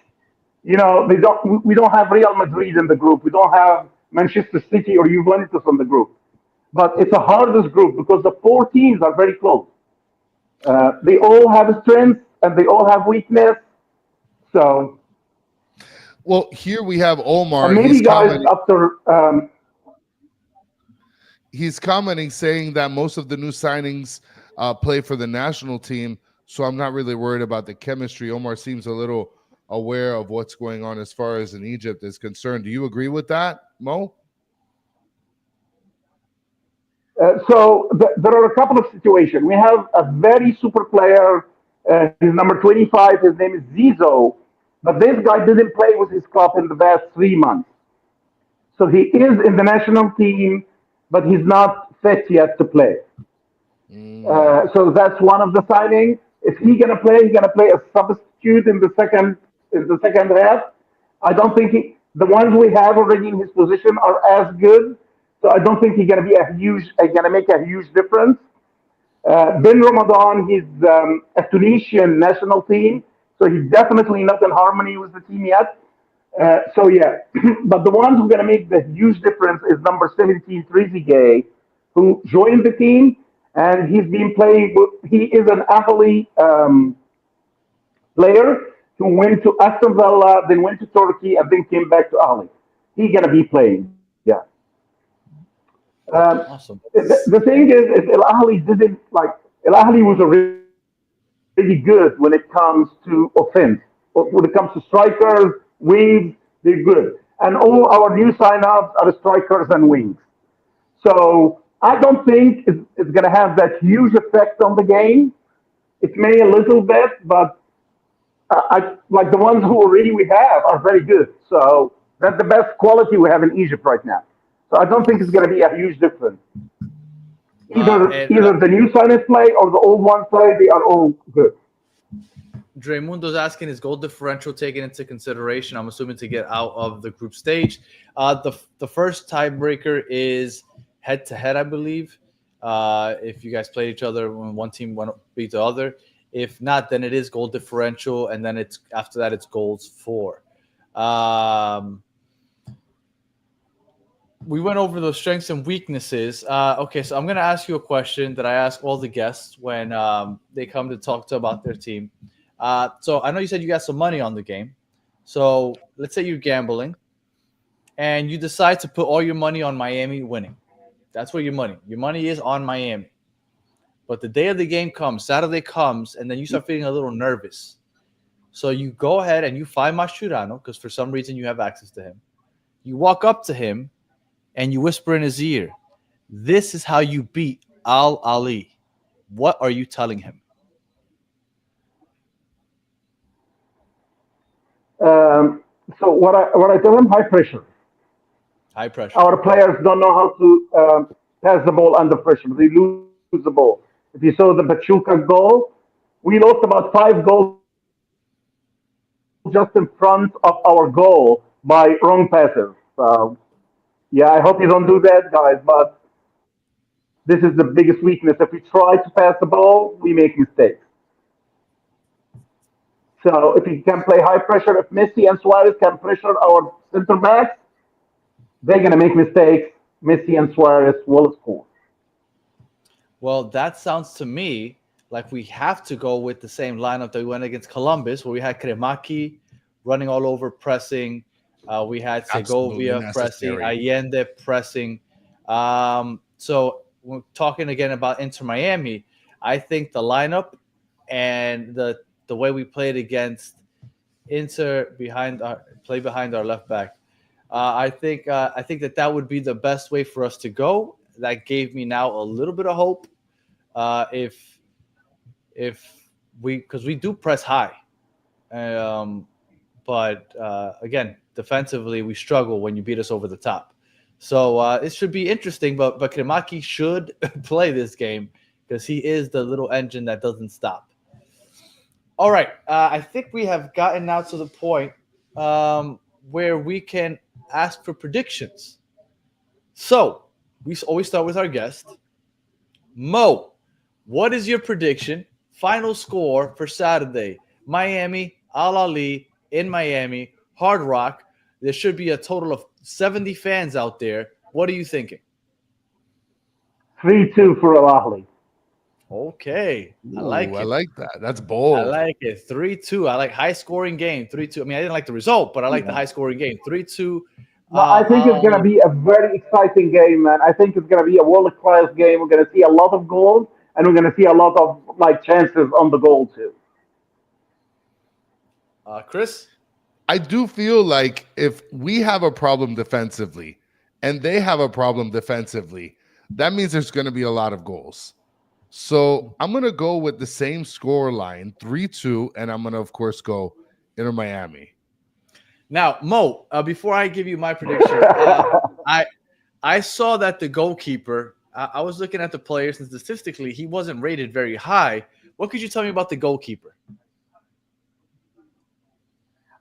they don't we don't have Real Madrid in the group. We don't have Manchester City or Juventus in the group. But it's the hardest group because the 4 teams are very close. They all have strengths and they all have weakness. So, Well, here we have Omar. and maybe guys after He's commenting saying that most of the new signings play for the national team, so I'm not really worried about the chemistry. Omar seems a little aware of what's going on as far as in Egypt is concerned. Do you agree with that, Mo? there are a couple of situations. We have a very super player. He's number 25. His name is Zizo. But this guy didn't play with his club in the past 3 months. So he is in the national team, but he's not fit yet to play. So that's one of the signings. If he's gonna play as substitute in the second half. I don't think the ones we have already in his position are as good. So I don't think he's gonna make a huge difference. Ben Ramadan, he's a Tunisian national team, So he's definitely not in harmony with the team yet. So yeah, but the ones who are going to make the huge difference is number 17, Trezeguet, who joined the team, and he's been playing. He is an Ahly player who went to Aston Villa, then went to Turkey, and then came back to Ahly. He's going to be playing. Yeah. Awesome. The thing is El Ahly didn't like El Ahly was really good when it comes to offense. When it comes to strikers, wings, they're good. And all our new sign-ups are strikers and wings. So I don't think it's going to have that huge effect on the game. It may a little bit, but I like the ones who already we have are very good. So that's the best quality we have in Egypt right now. So I don't think it's going to be a huge difference. Either the new signers play or the old ones play. They are all good. Draymundo's asking, is goal differential taken into consideration? I'm assuming to get out of the group stage. The first tiebreaker is head-to-head, I believe. If you guys play each other when one team beat the other. If not, then it is goal differential, and then it's after that it's goals for. We went over those strengths and weaknesses. Okay, so I'm going to ask you a question that I ask all the guests when they come to talk to about their team. So I know you said you got some money on the game. So let's say you're gambling, and you decide to put all your money on Miami winning. That's where your money is on Miami. But the day of the game comes, Saturday comes, and then you start feeling a little nervous. So you go ahead and you find Mascherano, because for some reason you have access to him. You walk up to him, and you whisper in his ear, "This is how you beat Ahly." What are you telling him? So what I tell them, high pressure. High pressure. Our players don't know how to pass the ball under pressure. They lose the ball. If you saw the Pachuca goal, we lost about 5 goals just in front of our goal by wrong passes. Yeah, I hope you don't do that, guys. But this is the biggest weakness. If we try to pass the ball, we make mistakes. So if you can play high pressure, if Messi and Suarez can pressure our center backs, they're going to make mistakes. Messi and Suarez will score. Well, that sounds to me like we have to go with the same lineup that we went against Columbus, where we had Kremaki running all over, pressing. We had Segovia pressing, Allende pressing. So we're talking again about Inter Miami. I think the lineup and the way we played against Inter behind our left back. I think that would be the best way for us to go. That gave me now a little bit of hope. If because we do press high, but again, defensively we struggle when you beat us over the top. So it should be interesting. But Kremaki should play this game because he is the little engine that doesn't stop. All right, I think we have gotten now to the point where we can ask for predictions. So we always start with our guest. Mo, what is your prediction? Final score for Saturday. Miami, Ahly in Miami, Hard Rock. There should be a total of 70 fans out there. What are you thinking? 3-2 for Ahly. Okay. I like it. I like that. That's bold. I like it. 3-2. I like high-scoring game. 3-2. I mean, I didn't like the result, but I like the high-scoring game. 3-2. I think it's going to be a very exciting game, man. I think it's going to be a world-class game. We're going to see a lot of goals, and we're going to see a lot of chances on the goal too. Chris? I do feel like if we have a problem defensively and they have a problem defensively, that means there's going to be a lot of goals. So I'm going to go with the same score line, 3-2, and I'm going to, of course, go Inter Miami. Now, Mo, before I give you my prediction, I saw that the goalkeeper, I was looking at the players, and statistically, he wasn't rated very high. What could you tell me about the goalkeeper?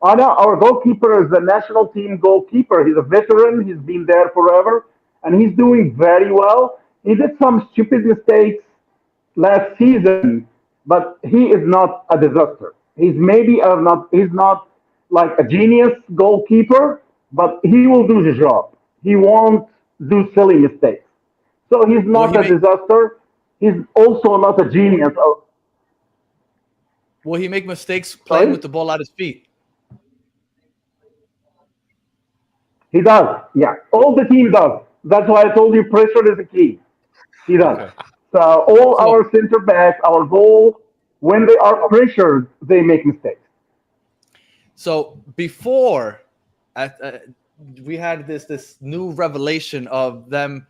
Oh, no, our goalkeeper is the national team goalkeeper. He's a veteran. He's been there forever, and he's doing very well. He did some stupid mistakes last season, but he is not a disaster. He's maybe not. He's not like a genius goalkeeper, but he will do the job. He won't do silly mistakes. So he's Will not he a make disaster. He's also not a genius. Oh, will he make mistakes playing sorry, with the ball at his feet? he does. Yeah, all the team does. That's why I told you pressure is the key. He does. Okay. So all So our center backs, our goal, when they are pressured, they make mistakes. so before we had this new revelation of them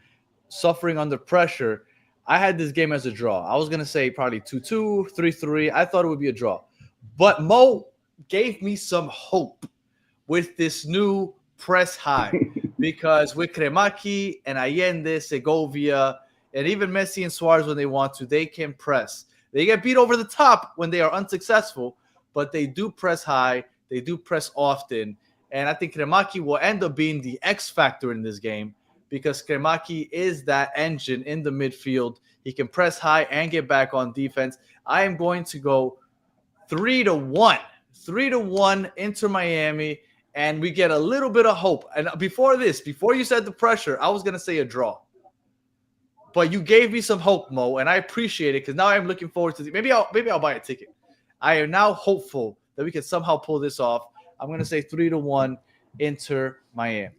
suffering under pressure. I had this game as a draw. I was gonna say probably 2-2, 3-3. I thought it would be a draw. But Mo gave me some hope with this new press high because with Kremaki and Allende, Segovia, and even Messi and Suarez when they want to, they can press. They get beat over the top when they are unsuccessful, but they do press high. They do press often. And I think Kremaki will end up being the X factor in this game because Kremaki is that engine in the midfield. He can press high and get back on defense. I am going to go 3-1. 3-1 Inter Miami, and we get a little bit of hope. And before you said the pressure, I was going to say a draw. But you gave me some hope, Mo, and I appreciate it because now I'm looking forward to maybe I'll buy a ticket. I am now hopeful that we can somehow pull this off. I'm going to say 3-1 Inter Miami.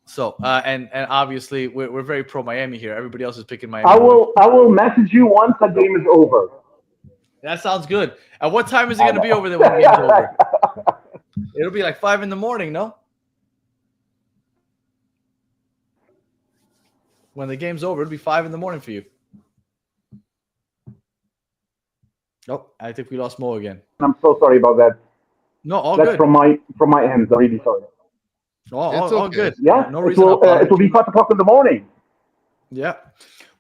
So and obviously we're very pro Miami here. Everybody else is picking Miami. I will message you once the game is over. That sounds good. At what time is it going to be over there when the game's over? It'll be like 5 a.m, no? When the game's over, it'll be 5 a.m. for you. Nope, I think we lost Mo again. I'm so sorry about that. No, all That's good. from my end. I'm really sorry. All okay. good. Yeah, No reason. it will be 5 o'clock in the morning. Yeah.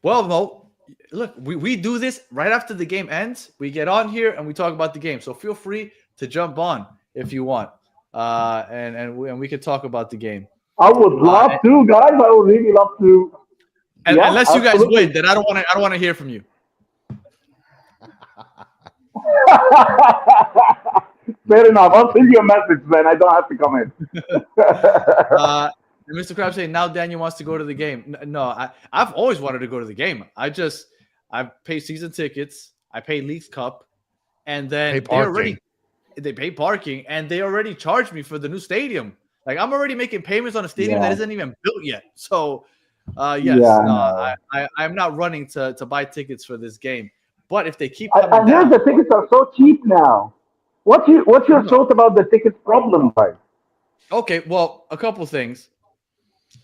Well, Mo, look, we do this right after the game ends. We get on here and we talk about the game. So feel free to jump on if you want, and we can talk about the game. I would love to, guys. I would really love to. And Yeah, unless you guys absolutely. win, then I don't want to hear from you. Fair enough. I'll send you a message then. I don't have to come in. Mr. Krabs saying now Daniel wants to go to the game. No, I've always wanted to go to the game. I pay season tickets, I pay Leagues Cup, and then they pay parking, and they already charged me for the new stadium. Like I'm already making payments on a stadium that isn't even built yet. So I'm not running to buy tickets for this game. But if they keep coming I hear down, the tickets are so cheap now. What's your thought about the tickets problem, guys? okay, well, a couple things.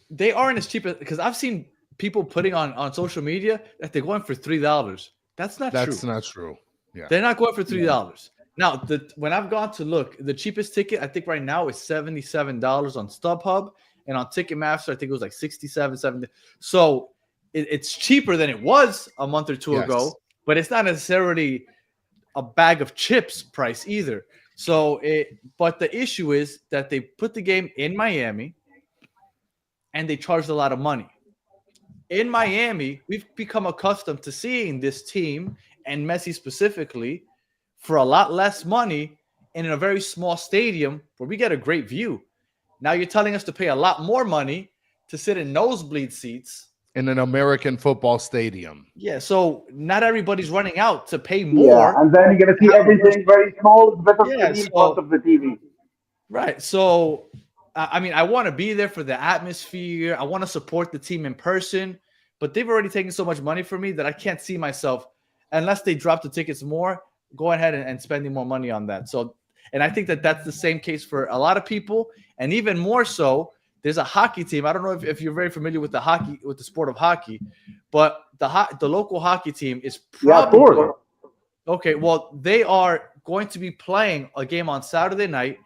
They aren't as cheap because I've seen people putting on social media that they're going for $3. That's not true. That's not true. Yeah. They're not going for $3. Now, when I've gone to look, the cheapest ticket I think right now is $77 on StubHub, and on Ticketmaster I think it was like 67, 70. So it's cheaper than it was a month or two ago, but it's not necessarily a bag of chips price either. So but the issue is that they put the game in Miami and they charged a lot of money. In Miami, we've become accustomed to seeing this team and Messi specifically for a lot less money and in a very small stadium where we get a great view. Now you're telling us to pay a lot more money to sit in nosebleed seats In an American football stadium. Yeah, so not everybody's running out to pay more. Yeah, and then you're gonna see everything very small. It's better to be in front of the TV. Right. So, I mean, I want to be there for the atmosphere. I want to support the team in person, but they've already taken so much money from me that I can't see myself, unless they drop the tickets more, go ahead and spending more money on that. So, and I think that that's the same case for a lot of people, and even more so. There's a hockey team. I don't know if you're very familiar with the sport of hockey, but the local hockey team is probably okay. Well, they are going to be playing a game on Saturday night,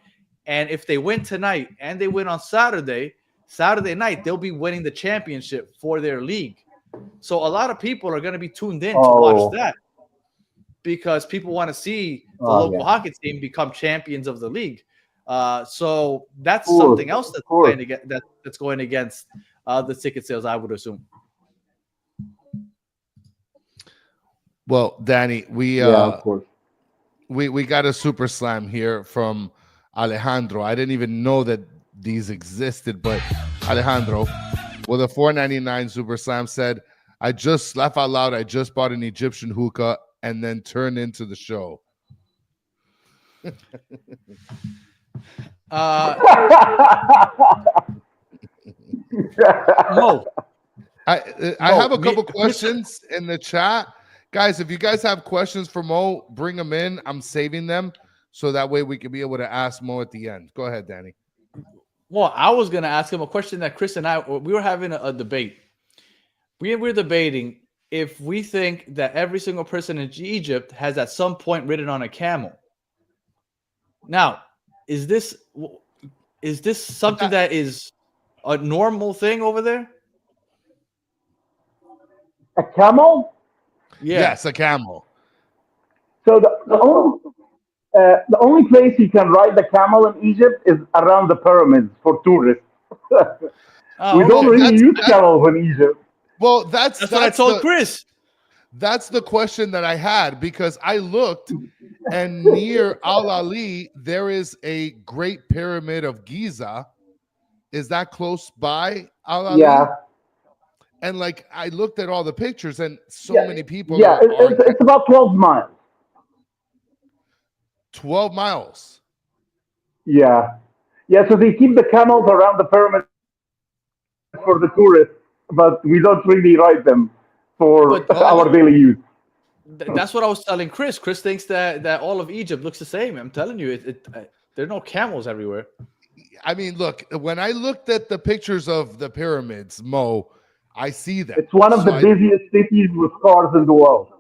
and if they win tonight and they win on Saturday night, they'll be winning the championship for their league. So a lot of people are going to be tuned in to watch that because people want to see the local hockey team become champions of the league. So that's something else that's going against the ticket sales, I would assume. Well, Danny, of course. we got a super slam here from Alejandro. I didn't even know that these existed, but Alejandro with a $4.99 super slam said, I just laugh out loud. I just bought an Egyptian hookah and then turned into the show. No. I have a couple questions in the chat. Guys, if you guys have questions for Mo, bring them in. I'm saving them so that way we can be able to ask Mo at the end. Go ahead, Danny. Well, I was going to ask him a question that Chris and I, we were having a debate. We're debating if we think that every single person in Egypt has at some point ridden on a camel. Now, is this something that is a normal thing over there? A camel? Yeah. Yes, a camel. So the only place you can ride the camel in Egypt is around the pyramids for tourists. We don't really use camels in Egypt. Well, that's what I told Chris. That's the question that I had, because I looked, and near Ahly there is a Great Pyramid of Giza. Is that close by Ahly? Yeah. And like I looked at all the pictures, and so many people. Yeah, it's about 12 miles. 12 miles. Yeah. Yeah, so they keep the camels around the pyramid for the tourists, but we don't really ride them for our daily use. That's what I was telling Chris. Chris thinks that all of Egypt looks the same. I'm telling you, there are no camels everywhere. I mean, look, when I looked at the pictures of the pyramids, Mo, I see them. It's one of the busiest cities with cars in the world.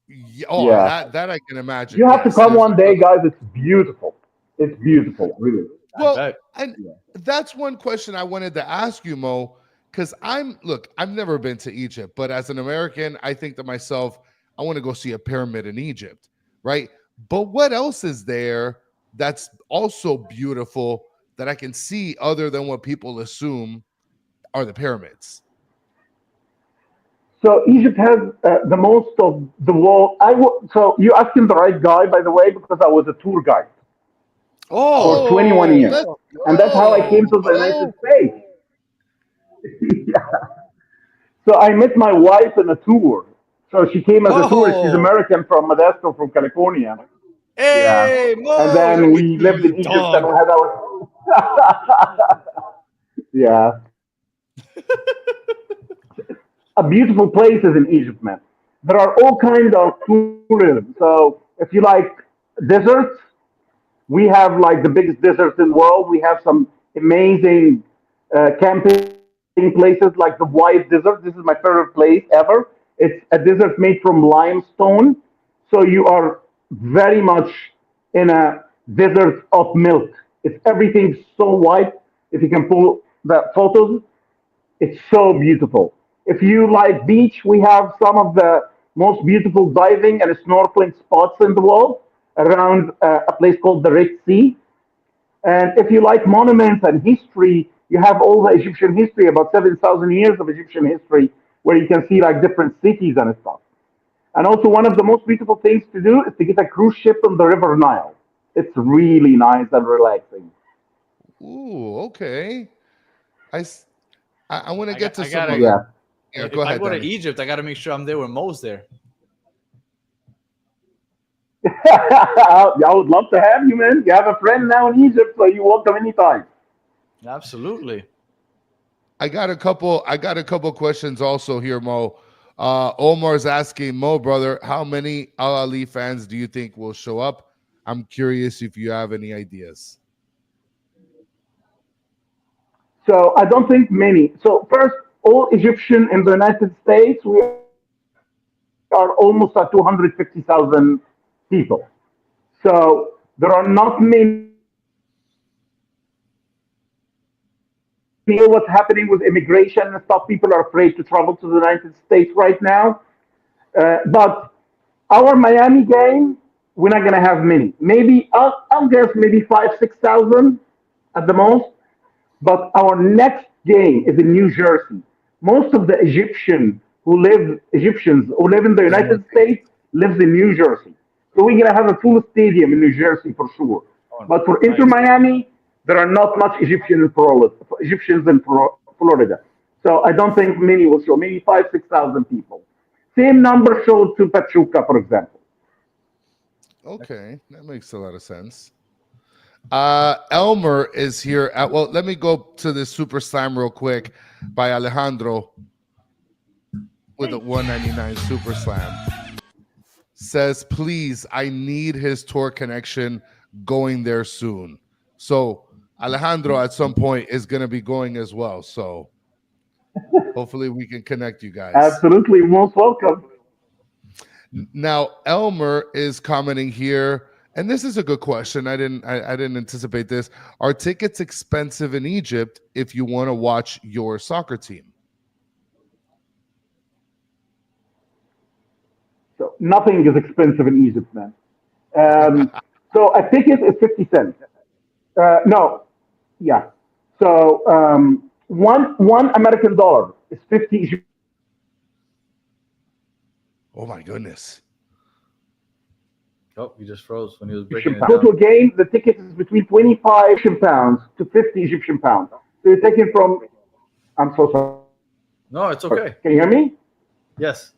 That I can imagine. You have to come one day, guys. It's beautiful. It's beautiful, really. Well, and that's one question I wanted to ask you, Mo, because I've never been to Egypt, but as an American, I think to myself, I want to go see a pyramid in Egypt, right? But what else is there that's also beautiful that I can see other than what people assume are the pyramids? So Egypt has the most of the world. So you're asking the right guy, by the way, because I was a tour guide for 21 years. And that's how I came to the United States. Yeah. So I met my wife in a tour. So she came as a tourist. She's American from Modesto, from California. Hey, Mo, and then we lived in Egypt and we had our... Yeah. A beautiful places in Egypt, man. There are all kinds of tourism. So if you like deserts, we have like the biggest deserts in the world. We have some amazing camping places like the White Desert. This is my favorite place ever. It's a desert made from limestone. So you are very much in a desert of milk. It's everything so white. If you can pull the photos, it's so beautiful. If you like beach, we have some of the most beautiful diving and snorkeling spots in the world around a place called the Red Sea. And if you like monuments and history, you have all the Egyptian history, about 7,000 years of Egyptian history, where you can see like different cities and stuff. And also one of the most beautiful things to do is to get a cruise ship on the River Nile. It's really nice and relaxing. Ooh, okay. I want to get to some. If I go to Egypt, I got to make sure I'm there when Mo's there. I would love to have you, man. You have a friend now in Egypt, so you're welcome anytime. Absolutely. I got a couple questions also here, Mo. Omar's asking, Mo, brother, how many Ahly fans do you think will show up? I'm curious if you have any ideas. So I don't think many. So first, all Egyptian in the United States, we are almost at 250,000 people. So there are not many. You know what's happening with immigration and stuff? People are afraid to travel to the United States right now. But our Miami game, we're not going to have many. Maybe, I'll guess maybe 5,000, 6,000 at the most. But our next game is in New Jersey. Most of the Egyptians who live in the United States lives in New Jersey. So we're gonna have a full stadium in New Jersey for sure. But for Inter Nice. Miami, there are not much Egyptians in Florida. So I don't think many will show. Maybe 5,000, 6,000 people. Same number showed to Pachuca, for example. Okay, that makes a lot of sense. Elmer is here. Well, let me go to this Super Slam real quick by Alejandro with a 199 Super Slam. Says, please, I need his tour connection going there soon. So Alejandro at some point is going to be going as well. So hopefully we can connect you guys. Absolutely, most welcome. Now Elmer is commenting here, and this is a good question. I didn't anticipate this. Are tickets expensive in Egypt if you want to watch your soccer team? So nothing is expensive in Egypt, man. So a ticket is 50 cents. No, yeah. So one American dollar is 50 Egyptian. Oh my goodness. Oh, he just froze when he was breaking it Go to a down. game, the ticket is between 25 Egyptian pounds to 50 Egyptian pounds. So you're taking from, I'm so sorry. No, it's okay. Can you hear me? Yes.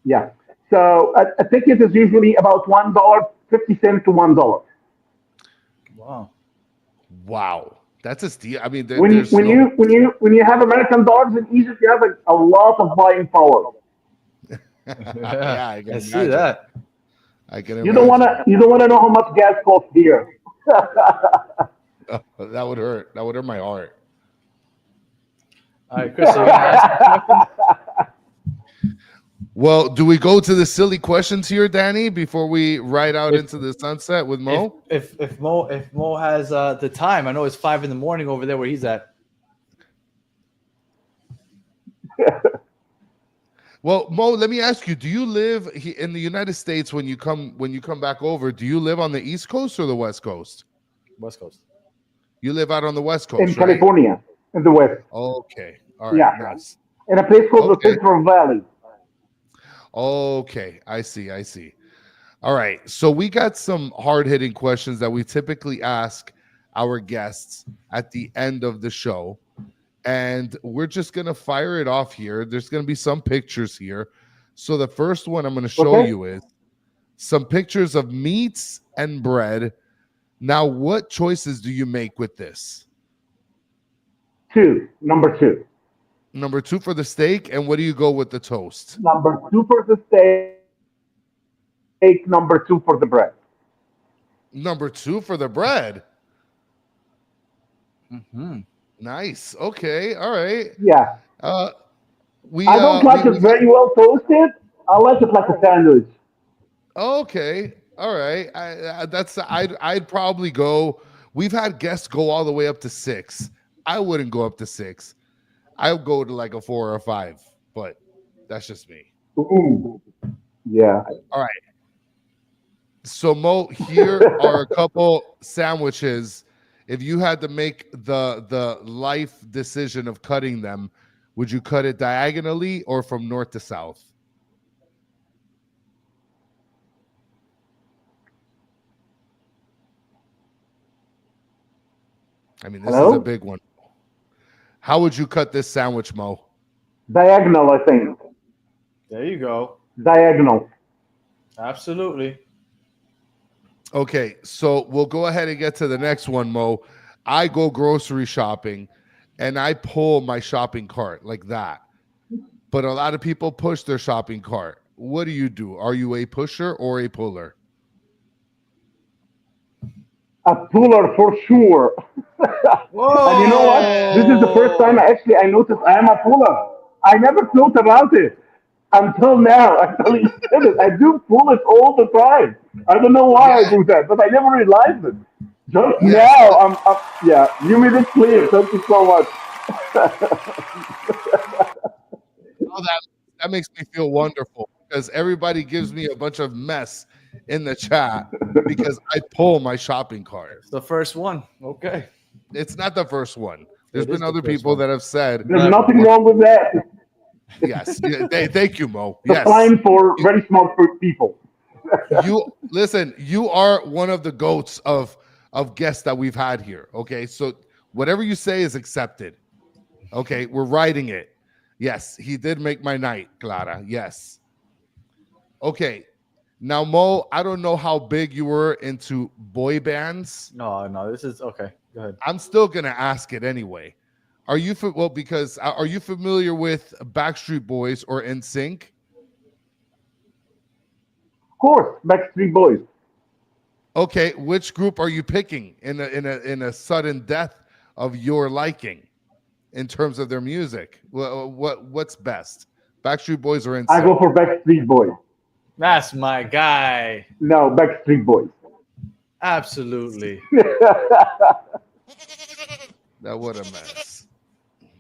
Yeah. So a ticket is usually about $1.50 to $1. Wow. Wow. That's a steal. I mean, When you have American dollars in Egypt, you have a lot of buying power. Yeah, I can I see imagine. that. I can You don't wanna know how much gas costs here. That would hurt. That would hurt my heart. All right, Chris, are you gonna ask the question? Well, do we go to the silly questions here, Danny, before we ride out into the sunset with Mo? If Mo has the time, I know it's 5 a.m. over there where he's at. Well, Mo, let me ask you: do you live in the United States when you come back over? Do you live on the East Coast or the West Coast? West Coast. You live out on the West Coast, In right? California, in the West. Okay, all right, Yeah. nice. In a place called Okay. the Central Valley. Okay, I see. All right, so we got some hard-hitting questions that we typically ask our guests at the end of the show, and we're just gonna fire it off here. There's gonna be some pictures here. So the first one I'm gonna show Okay. you is some pictures of meats and bread. Now, what choices do you make with this? Number two. Number 2 for the steak, and what do you go with the toast? Number 2 for the steak. Number 2 for the bread. Number 2 for the bread. Mm-hmm. Nice. Okay. All right. Yeah. I I don't like it very well toasted. I like it like a sandwich. Okay. All right. I'd probably go. We've had guests go all the way up to 6. I wouldn't go up to 6. I would go to like a 4 or a 5, but that's just me. Ooh. Yeah. All right. So Mo, here are a couple sandwiches. If you had to make the life decision of cutting them, would you cut it diagonally or from north to south? I mean, this is Hello? a big one. How would you cut this sandwich, Mo? Diagonal, I think. There you go. Diagonal. Absolutely. Okay, so we'll go ahead and get to the next one, Mo. I go grocery shopping and I pull my shopping cart like that. But a lot of people push their shopping cart. What do? Are you a pusher or a puller? A puller for sure. Whoa! And you know what? This is the first time I noticed I am a puller. I never thought about it until now. Until you said it. I do pull it all the time. I don't know why I do that, but I never realized it. Just now, yeah, you made it clear. Thank you so much. Oh, that makes me feel wonderful because everybody gives me a bunch of mess in the chat because I pull my shopping cart. It's the first one. Okay. It's not the first one. There's It is been the other first people one. that have said There's nothing wrong with that. Yes. Thank you, Mo. It's a fine for very smart people. You listen, you are one of the goats of guests that we've had here. Okay. So whatever you say is accepted. Okay, we're writing it. Yes, he did make my night, Clara. Yes. Okay. Now, Mo, I don't know how big you were into boy bands. No, this is okay. Go ahead. I'm still gonna ask it anyway. Are you because are you familiar with Backstreet Boys or NSYNC? Of course, Backstreet Boys. Okay, which group are you picking in a sudden death of your liking in terms of their music? What's best, Backstreet Boys or NSYNC? I go for Backstreet Boys. That's my guy. No, Backstreet Boys. Absolutely. That what a mess.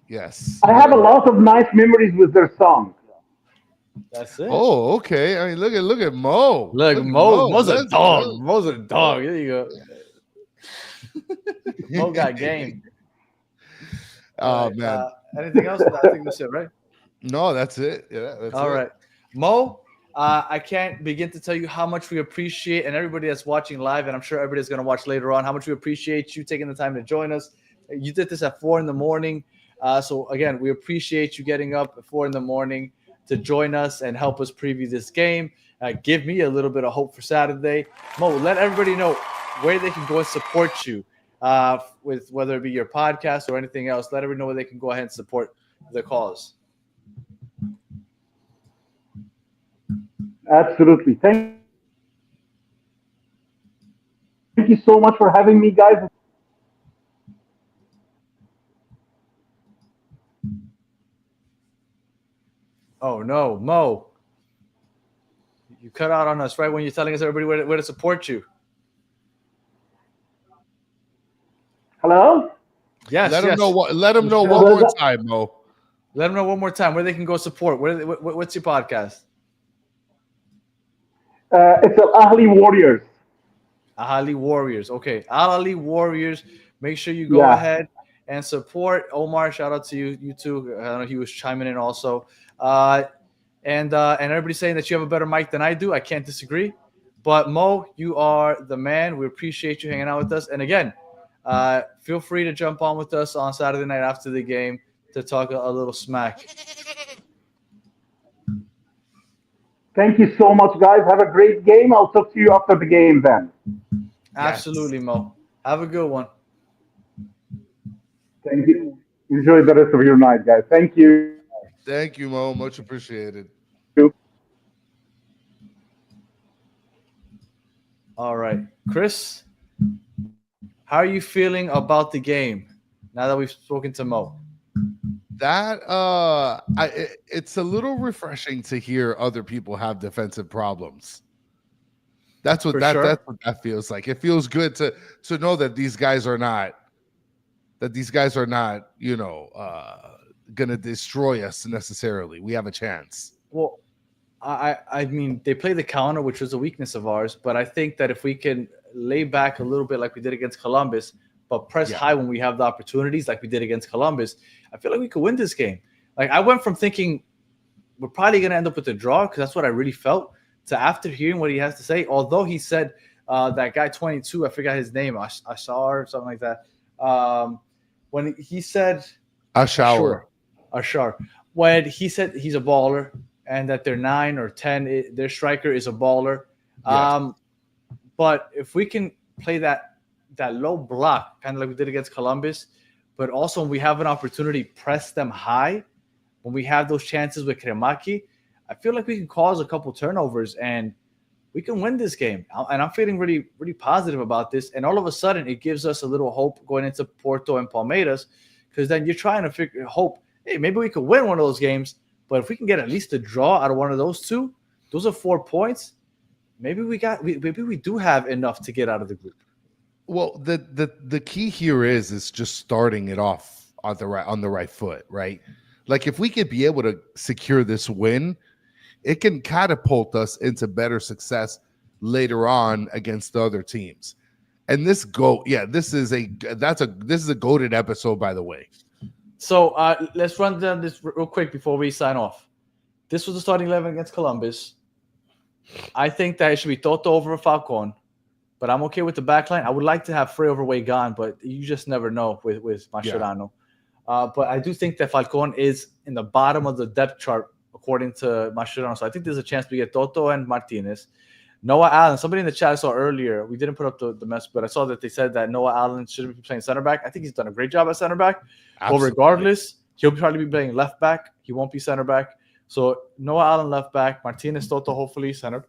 Yes. I have a lot of nice memories with their songs. That's it. Oh, okay. I mean, look at Mo. Look, at Mo's a Let's dog. go. Mo's a dog. There you go. Mo got game. Oh Right, man. Anything else? I think that's it, right? No, that's it. Yeah, that's All it. right. Mo, I can't begin to tell you how much we appreciate, and everybody that's watching live, and I'm sure everybody's going to watch later on, how much we appreciate you taking the time to join us. You did this at 4 a.m. So, again, we appreciate you getting up at 4 a.m. to join us and help us preview this game. Give me a little bit of hope for Saturday. Mo, let everybody know where they can go and support you with whether it be your podcast or anything else. Let everybody know where they can go ahead and support the cause. Absolutely. Thank you so much for having me, guys. Oh, no, Mo. You cut out on us right when you're telling us everybody where to support you. Hello? Yes, Let yes. them know what. Let them know one more time, Mo. Let them know one more time where they can go support. What's your podcast? It's the Ahly Warriors. Ahly Warriors. Okay, Ahly Warriors. Make sure you go Yeah. ahead and support Omar. Shout out to you. You too. I know he was chiming in also. And everybody's saying that you have a better mic than I do. I can't disagree. But Mo, you are the man. We appreciate you hanging out with us. And again, feel free to jump on with us on Saturday night after the game to talk a little smack. Thank you so much, guys. Have a great game. I'll talk to you after the game then. Absolutely, Mo. Have a good one. Thank you. Enjoy the rest of your night, guys. Thank you. Thank you, Mo. Much appreciated. All right, Chris, how are you feeling about the game now that we've spoken to Mo? That it's a little refreshing to hear other people have defensive problems. That's what Sure. that's what that feels like. It feels good to know that these guys are not gonna destroy us necessarily. We have a chance. Well, I mean, they play the counter, which was a weakness of ours, but I think that if we can lay back a little bit like we did against Columbus, but press high when we have the opportunities like we did against Columbus, I feel like we could win this game. Like, I went from thinking we're probably going to end up with a draw because that's what I really felt, to after hearing what he has to say, although he said that guy 22, I forgot his name, Ashar or something like that. When he said Ashar, when he said he's a baller and that they're 9 or 10, their striker is a baller. Yes. But if we can play that low block, kind of like we did against Columbus, but also when we have an opportunity, press them high, when we have those chances with Kremaki, I feel like we can cause a couple turnovers and we can win this game. And I'm feeling really, really positive about this. And all of a sudden, it gives us a little hope going into Porto and Palmeiras, because then you're trying to hope, hey, maybe we could win one of those games. But if we can get at least a draw out of one of those two, those are 4 points. Maybe we do have enough to get out of the group. Well, the key here is just starting it off on the right foot, right? Like, if we could be able to secure this win, it can catapult us into better success later on against the other teams. And this is a goated episode, by the way. So let's run down this real quick before we sign off. This was the starting 11 against Columbus. I think that it should be Toto over Falcon, but I'm okay with the back line. I would like to have Frey over Weigand, but you just never know with Mascherano. But I do think that Falcon is in the bottom of the depth chart according to Mascherano. So I think there's a chance we get Toto and Martinez. Noah Allen, somebody in the chat I saw earlier, we didn't put up the mess, but I saw that they said that Noah Allen should be playing center back. I think he's done a great job at center back. Absolutely. But regardless, he'll probably be playing left back. He won't be center back. So Noah Allen left back, Martinez, Toto hopefully center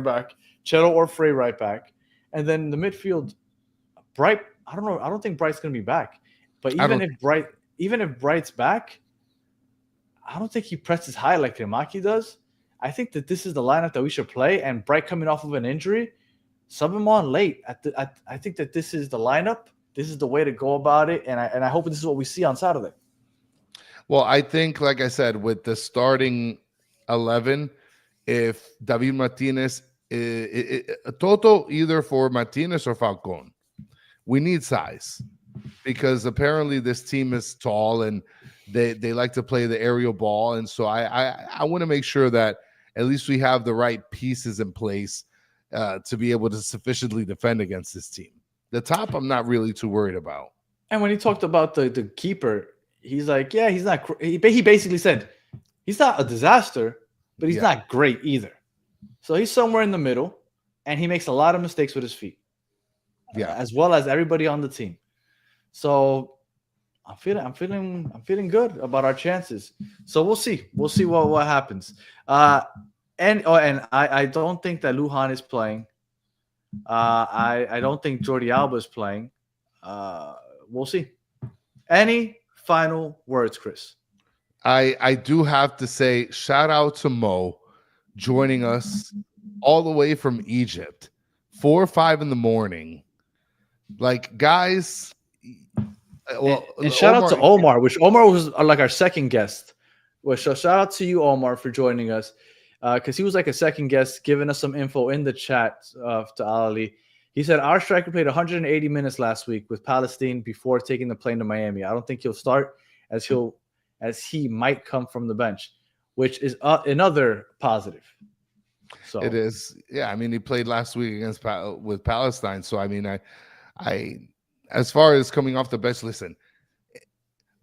back, Cheto or Frey right back. And then the midfield, Bright, I don't know. I don't think Bright's going to be back. But even if Bright's back, I don't think he presses high like Temaki does. I think that this is the lineup that we should play. And Bright coming off of an injury, sub him on late. I think that this is the lineup. This is the way to go about it. And I hope this is what we see on Saturday. Well, I think, like I said, with the starting 11, if David Martinez, Toto either for Martinez or Falcon, we need size because apparently this team is tall and they like to play the aerial ball. And so I want to make sure that at least we have the right pieces in place to be able to sufficiently defend against this team. The top, I'm not really too worried about. And when he talked about the keeper, he's like, yeah, he's not. He basically said he's not a disaster, but he's not great either. So he's somewhere in the middle, and he makes a lot of mistakes with his feet. Yeah, as well as everybody on the team. So I'm feeling good about our chances. So we'll see. We'll see what happens. And I don't think that Lujan is playing. I don't think Jordi Alba is playing. We'll see. Any final words, Chris? I do have to say shout out to Mo joining us all the way from Egypt, 4 or 5 in the morning. Like, guys, well, and shout out to Omar, which Omar was like our second guest. Well, so shout out to you, Omar, for joining us because he was like a second guest, giving us some info in the chat to Ahly. He said our striker played 180 minutes last week with Palestine before taking the plane to Miami. I don't think he'll start as he might come from the bench, which is another positive. So it is, yeah. I mean, he played last week against with Palestine. So I mean, I as far as coming off the bench, listen,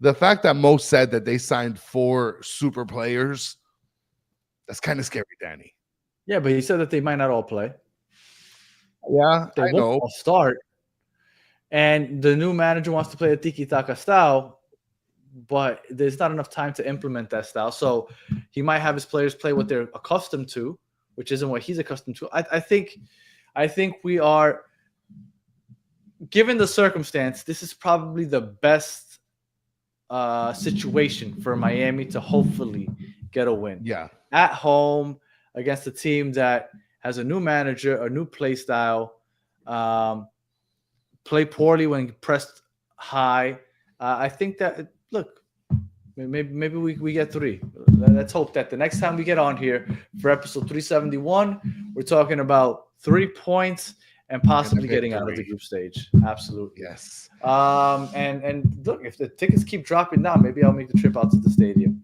the fact that Mo said that they signed 4 super players, that's kind of scary, Danny. Yeah, but he said that they might not all play. Yeah, they won't all start. And the new manager wants to play a tiki-taka style, but there's not enough time to implement that style. So he might have his players play what they're accustomed to, which isn't what he's accustomed to. I think we are, given the circumstance, this is probably the best situation for Miami to hopefully get a win. Yeah. At home against a team that has a new manager, a new play style, play poorly when pressed high. I think that, look, maybe we get 3. Let's hope that the next time we get on here for episode 371, we're talking about 3 points and possibly getting out of the group stage. Absolutely. Yes. And look, if the tickets keep dropping down, maybe I'll make the trip out to the stadium.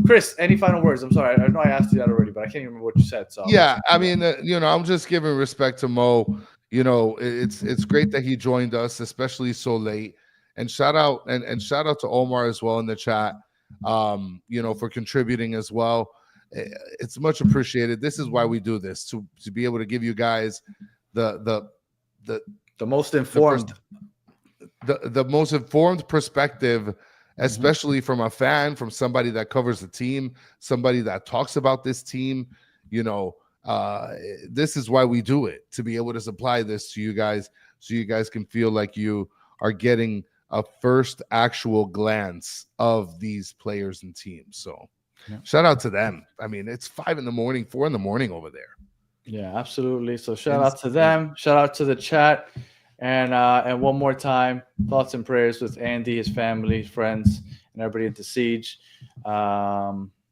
Chris, any final words? I'm sorry. I know I asked you that already, but I can't even remember what you said. So yeah, I mean, I'm just giving respect to Mo. It's great that he joined us, especially so late. And shout out to Omar as well in the chat. For contributing as well. It's much appreciated. This is why we do this, to be able to give you guys the most informed the most informed perspective, especially from a fan, from somebody that covers the team, somebody that talks about this team. This is why we do it, to be able to supply this to you guys so you guys can feel like you are getting a first actual glance of these players and teams. So shout out to them. I mean, it's 5 in the morning, 4 in the morning over there. Yeah, absolutely. So shout out to them. Shout out to the chat. And one more time, thoughts and prayers with Andy, his family, friends, and everybody at the Siege.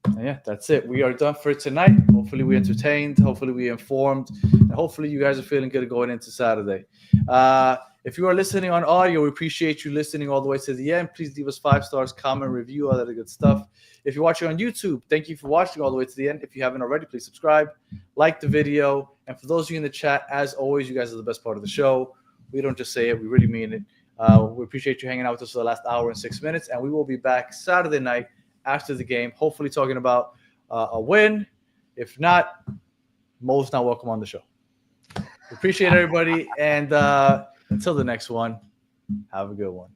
And yeah, that's it. We are done for tonight. Hopefully we entertained. Hopefully we informed. And hopefully you guys are feeling good going into Saturday. If you are listening on audio, we appreciate you listening all the way to the end. Please leave us 5 stars, comment, review, all that good stuff. If you're watching on YouTube, thank you for watching all the way to the end. If you haven't already, please subscribe, like the video. And for those of you in the chat, as always, you guys are the best part of the show. We don't just say it, we really mean it. We appreciate you hanging out with us for the last hour and 6 minutes. And we will be back Saturday night after the game, hopefully talking about a win. If not, Mo's not welcome on the show. We appreciate everybody. And until the next one, have a good one.